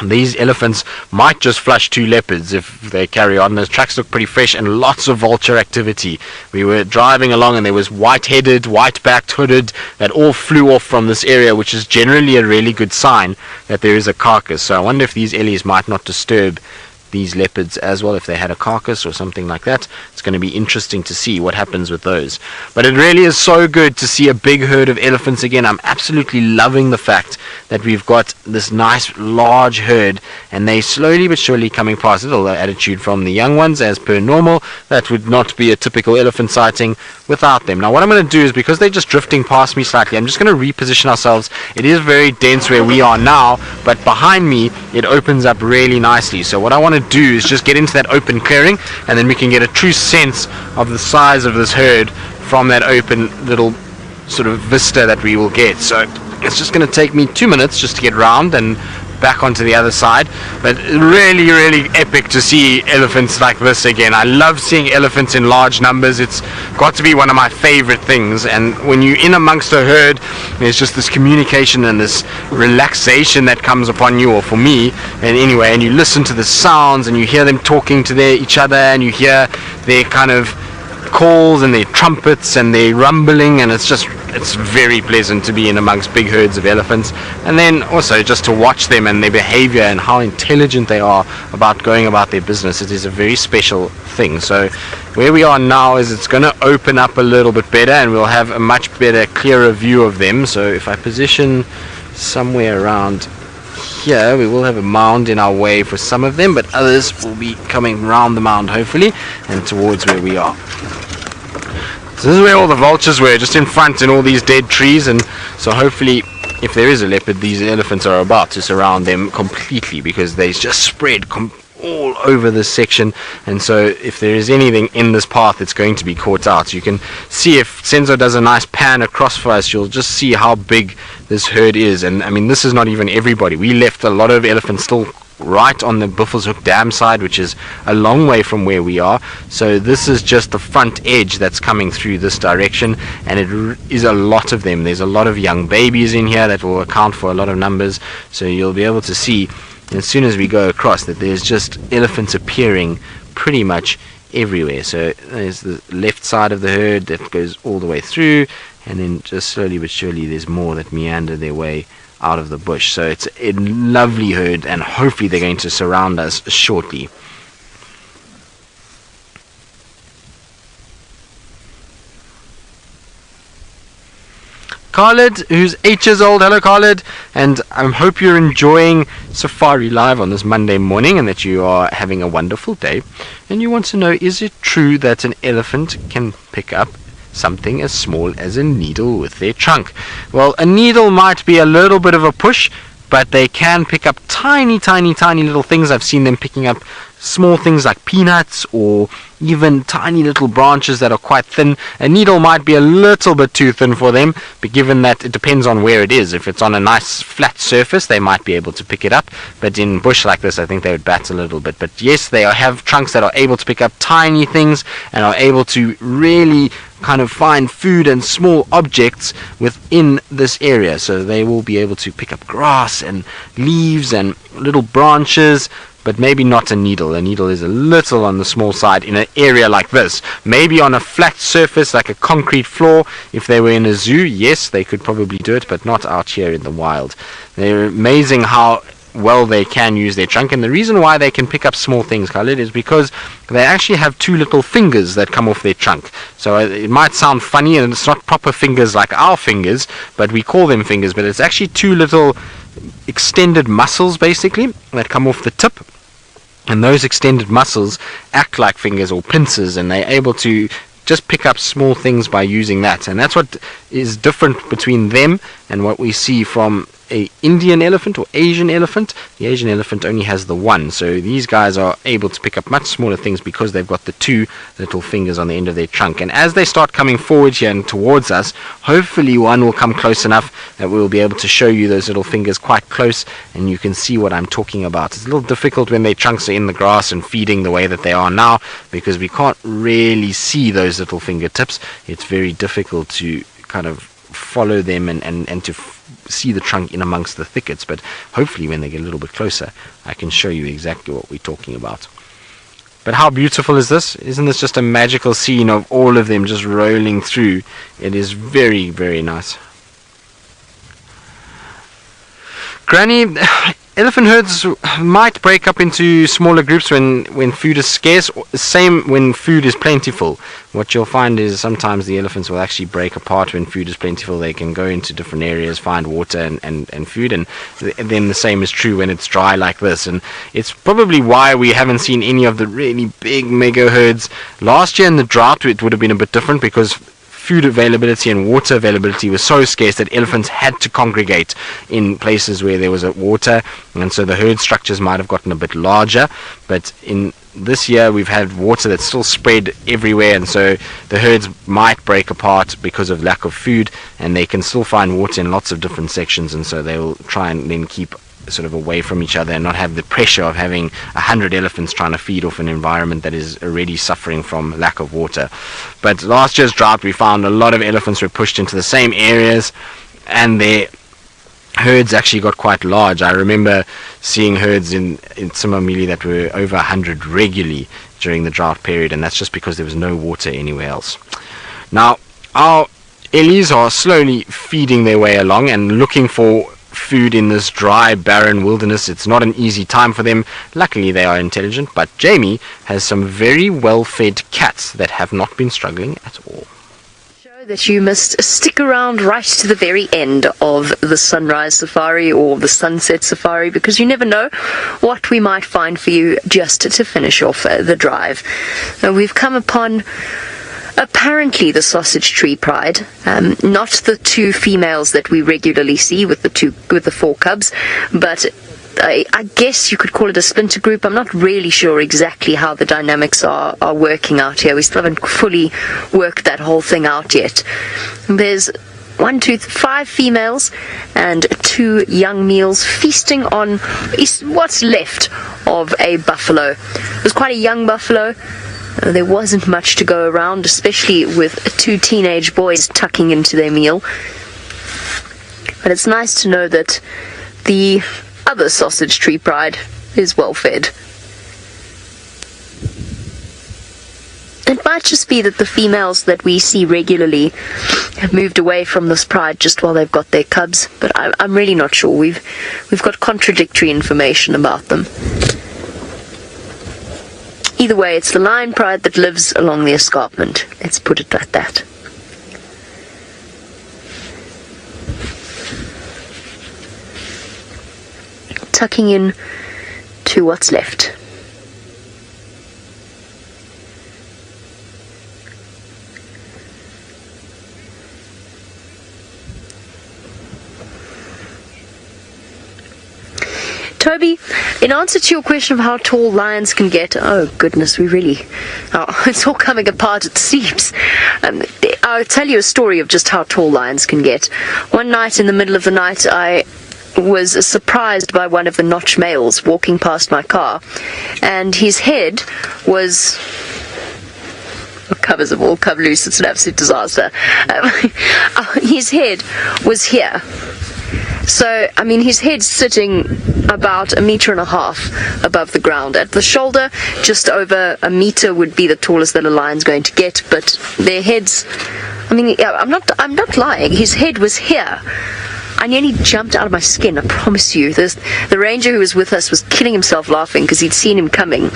these elephants might just flush 2 leopards if they carry on. The tracks look pretty fresh and lots of vulture activity. We were driving along and there was white-headed, white-backed, hooded that all flew off from this area, which is generally a really good sign that there is a carcass. So I wonder if these Ellies might not disturb these leopards as well if they had a carcass or something like that. It's going to be interesting to see what happens with those. But it really is so good to see a big herd of elephants again. I'm absolutely loving the fact that we've got this nice large herd, and they slowly but surely coming past. A little attitude from the young ones as per normal. That would not be a typical elephant sighting without them. Now what I'm going to do is, because they're just drifting past me slightly, I'm just going to reposition ourselves. It is very dense where we are now, but behind me it opens up really nicely. So what I want to do is just get into that open clearing, and then we can get a true sense of the size of this herd from that open little sort of vista that we will get. So it's just going to take me 2 minutes just to get round and back onto the other side. But really epic to see elephants like this again. I love seeing elephants in large numbers. It's got to be one of my favorite things. And when you're in amongst a herd, there's just this communication and this relaxation that comes upon you, or for me and anyway, and you listen to the sounds and you hear them talking to each other, and you hear their kind of calls and their trumpets and their rumbling, and it's very pleasant to be in amongst big herds of elephants. And then also just to watch them and their behavior and how intelligent they are about going about their business. It is a very special thing. So where we are now is it's going to open up a little bit better, and we'll have a much better, clearer view of them. So if I position somewhere around here, we will have a mound in our way for some of them, but others will be coming around the mound hopefully and towards where we are. So this is where all the vultures were, just in front in all these dead trees, and so hopefully if there is a leopard, these elephants are about to surround them completely, because they just spread all over this section. And so if there is anything in this path, it's going to be caught out. You can see, if Senzo does a nice pan across for us, you'll just see how big this herd is. And I mean, this is not even everybody. We left a lot of elephants still right on the Buffelshoek Dam side, which is a long way from where we are. So this is just the front edge that's coming through this direction, and it is a lot of them. There's a lot of young babies in here that will account for a lot of numbers. So you'll be able to see as soon as we go across that there's just elephants appearing pretty much everywhere. So there's the left side of the herd that goes all the way through, and then just slowly but surely there's more that meander their way out of the bush. So it's a lovely herd, and hopefully they're going to surround us shortly. Khalid, who's 8 years old. Hello, Khalid, and I hope you're enjoying Safari Live on this Monday morning and that you are having a wonderful day. And you want to know, is it true that an elephant can pick up something as small as a needle with their trunk? Well, a needle might be a little bit of a push, but they can pick up tiny little things. I've seen them picking up small things like peanuts or even tiny little branches that are quite thin. A needle might be a little bit too thin for them, but given that it depends on where it is. If it's on a nice flat surface, they might be able to pick it up, but in bush like this, I think they would bat a little bit. But yes, they have trunks that are able to pick up tiny things and are able to really kind of find food and small objects within this area. So they will be able to pick up grass and leaves and little branches, but maybe not a needle. A needle is a little on the small side in an area like this. Maybe on a flat surface like a concrete floor, if they were in a zoo, yes, they could probably do it, but not out here in the wild. They're amazing how well they can use their trunk, and the reason why they can pick up small things, Khalid, is because they actually have two little fingers that come off their trunk. So it might sound funny, and it's not proper fingers like our fingers, but we call them fingers, but it's actually two little extended muscles basically that come off the tip. And those extended muscles act like fingers or pincers, and they're able to just pick up small things by using that. And that's what is different between them and what we see from a Indian elephant or Asian elephant. The Asian elephant only has the one, so these guys are able to pick up much smaller things because they've got the two little fingers on the end of their trunk. And as they start coming forward here and towards us, hopefully one will come close enough that we'll be able to show you those little fingers quite close, and you can see what I'm talking about. It's a little difficult when their trunks are in the grass and feeding the way that they are now, because we can't really see those little fingertips. It's very difficult to kind of follow them and to see the trunk in amongst the thickets, but hopefully when they get a little bit closer I can show you exactly what we're talking about. But how beautiful is this? Isn't this just a magical scene of all of them just rolling through? It is very, very nice. Granny, elephant herds might break up into smaller groups when food is scarce. Same when food is plentiful. What you'll find is sometimes the elephants will actually break apart when food is plentiful. They can go into different areas, find water and food, and then the same is true when it's dry like this. And it's probably why we haven't seen any of the really big mega herds. Last year in the drought it would have been a bit different because food availability and water availability was so scarce that elephants had to congregate in places where there was water, and so the herd structures might have gotten a bit larger. But in this year we've had water that's still spread everywhere, and so the herds might break apart because of lack of food, and they can still find water in lots of different sections, and so they'll try and then keep sort of away from each other and not have the pressure of having 100 elephants trying to feed off an environment that is already suffering from lack of water. But last year's drought, we found a lot of elephants were pushed into the same areas, and their herds actually got quite large. I remember seeing herds in Tsimamili that were over 100 regularly during the drought period, and that's just because there was no water anywhere else. Now, our Ellies are slowly feeding their way along and looking for food in this dry, barren wilderness. It's not an easy time for them. Luckily they are intelligent, but Jamie has some very well-fed cats that have not been struggling at all. Show that you must stick around right to the very end of the sunrise safari or the sunset safari, because you never know what we might find for you just to finish off the drive. Now, we've come upon apparently the sausage tree pride, not the two females that we regularly see with the four cubs, but I guess you could call it a splinter group. I'm not really sure exactly how the dynamics are working out here. We still haven't fully worked that whole thing out yet. There's 5 females and 2 young males feasting on what's left of a buffalo. It was quite a young buffalo. There wasn't much to go around, especially with 2 teenage boys tucking into their meal. But it's nice to know that the other sausage tree pride is well fed. might just be that the females that we see regularly have moved away from this pride just while they've got their cubs, but I'm really not sure. We've got contradictory information about them. Either way, it's the lion pride that lives along the escarpment. Let's put it like that. Tucking in to what's left. Toby, in answer to your question of how tall lions can get, oh goodness, it's all coming apart at the seams. I'll tell you a story of just how tall lions can get. One night in the middle of the night, I was surprised by one of the notch males walking past my car, and his head was... covers have all come loose. It's an absolute disaster. His head was here. So, I mean, his head's sitting about 1.5 meters above the ground. At the shoulder, just over 1 meter would be the tallest that a lion's going to get, but their heads, I mean, I'm not lying. His head was here. I nearly jumped out of my skin, I promise you. The ranger who was with us was killing himself laughing because he'd seen him coming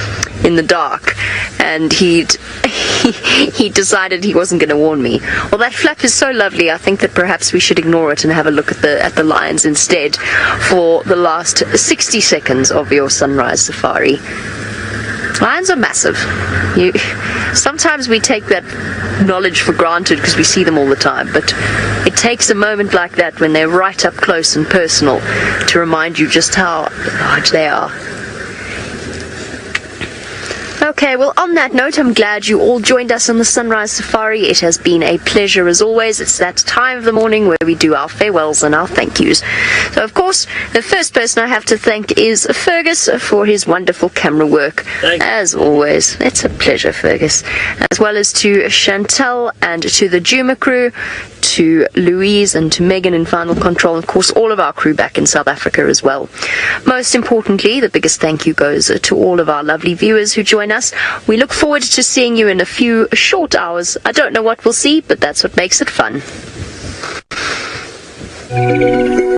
in the dark, and he decided he wasn't going to warn me. Well, that flap is so lovely, I think that perhaps we should ignore it and have a look at the lions instead for the last 60 seconds of your sunrise safari. Lions are massive. Sometimes we take that knowledge for granted because we see them all the time, but it takes a moment like that when they're right up close and personal to remind you just how large they are. Okay, well, on that note, I'm glad you all joined us on the Sunrise Safari. It has been a pleasure as always. It's that time of the morning where we do our farewells and our thank yous. So, of course, the first person I have to thank is Fergus for his wonderful camera work. Thanks. As always. It's a pleasure, Fergus. As well as to Chantel and to the Djuma crew, to Louise and to Megan in Final Control, and of course all of our crew back in South Africa as well. Most importantly, the biggest thank you goes to all of our lovely viewers who join us. We look forward to seeing you in a few short hours. I don't know what we'll see, but that's what makes it fun.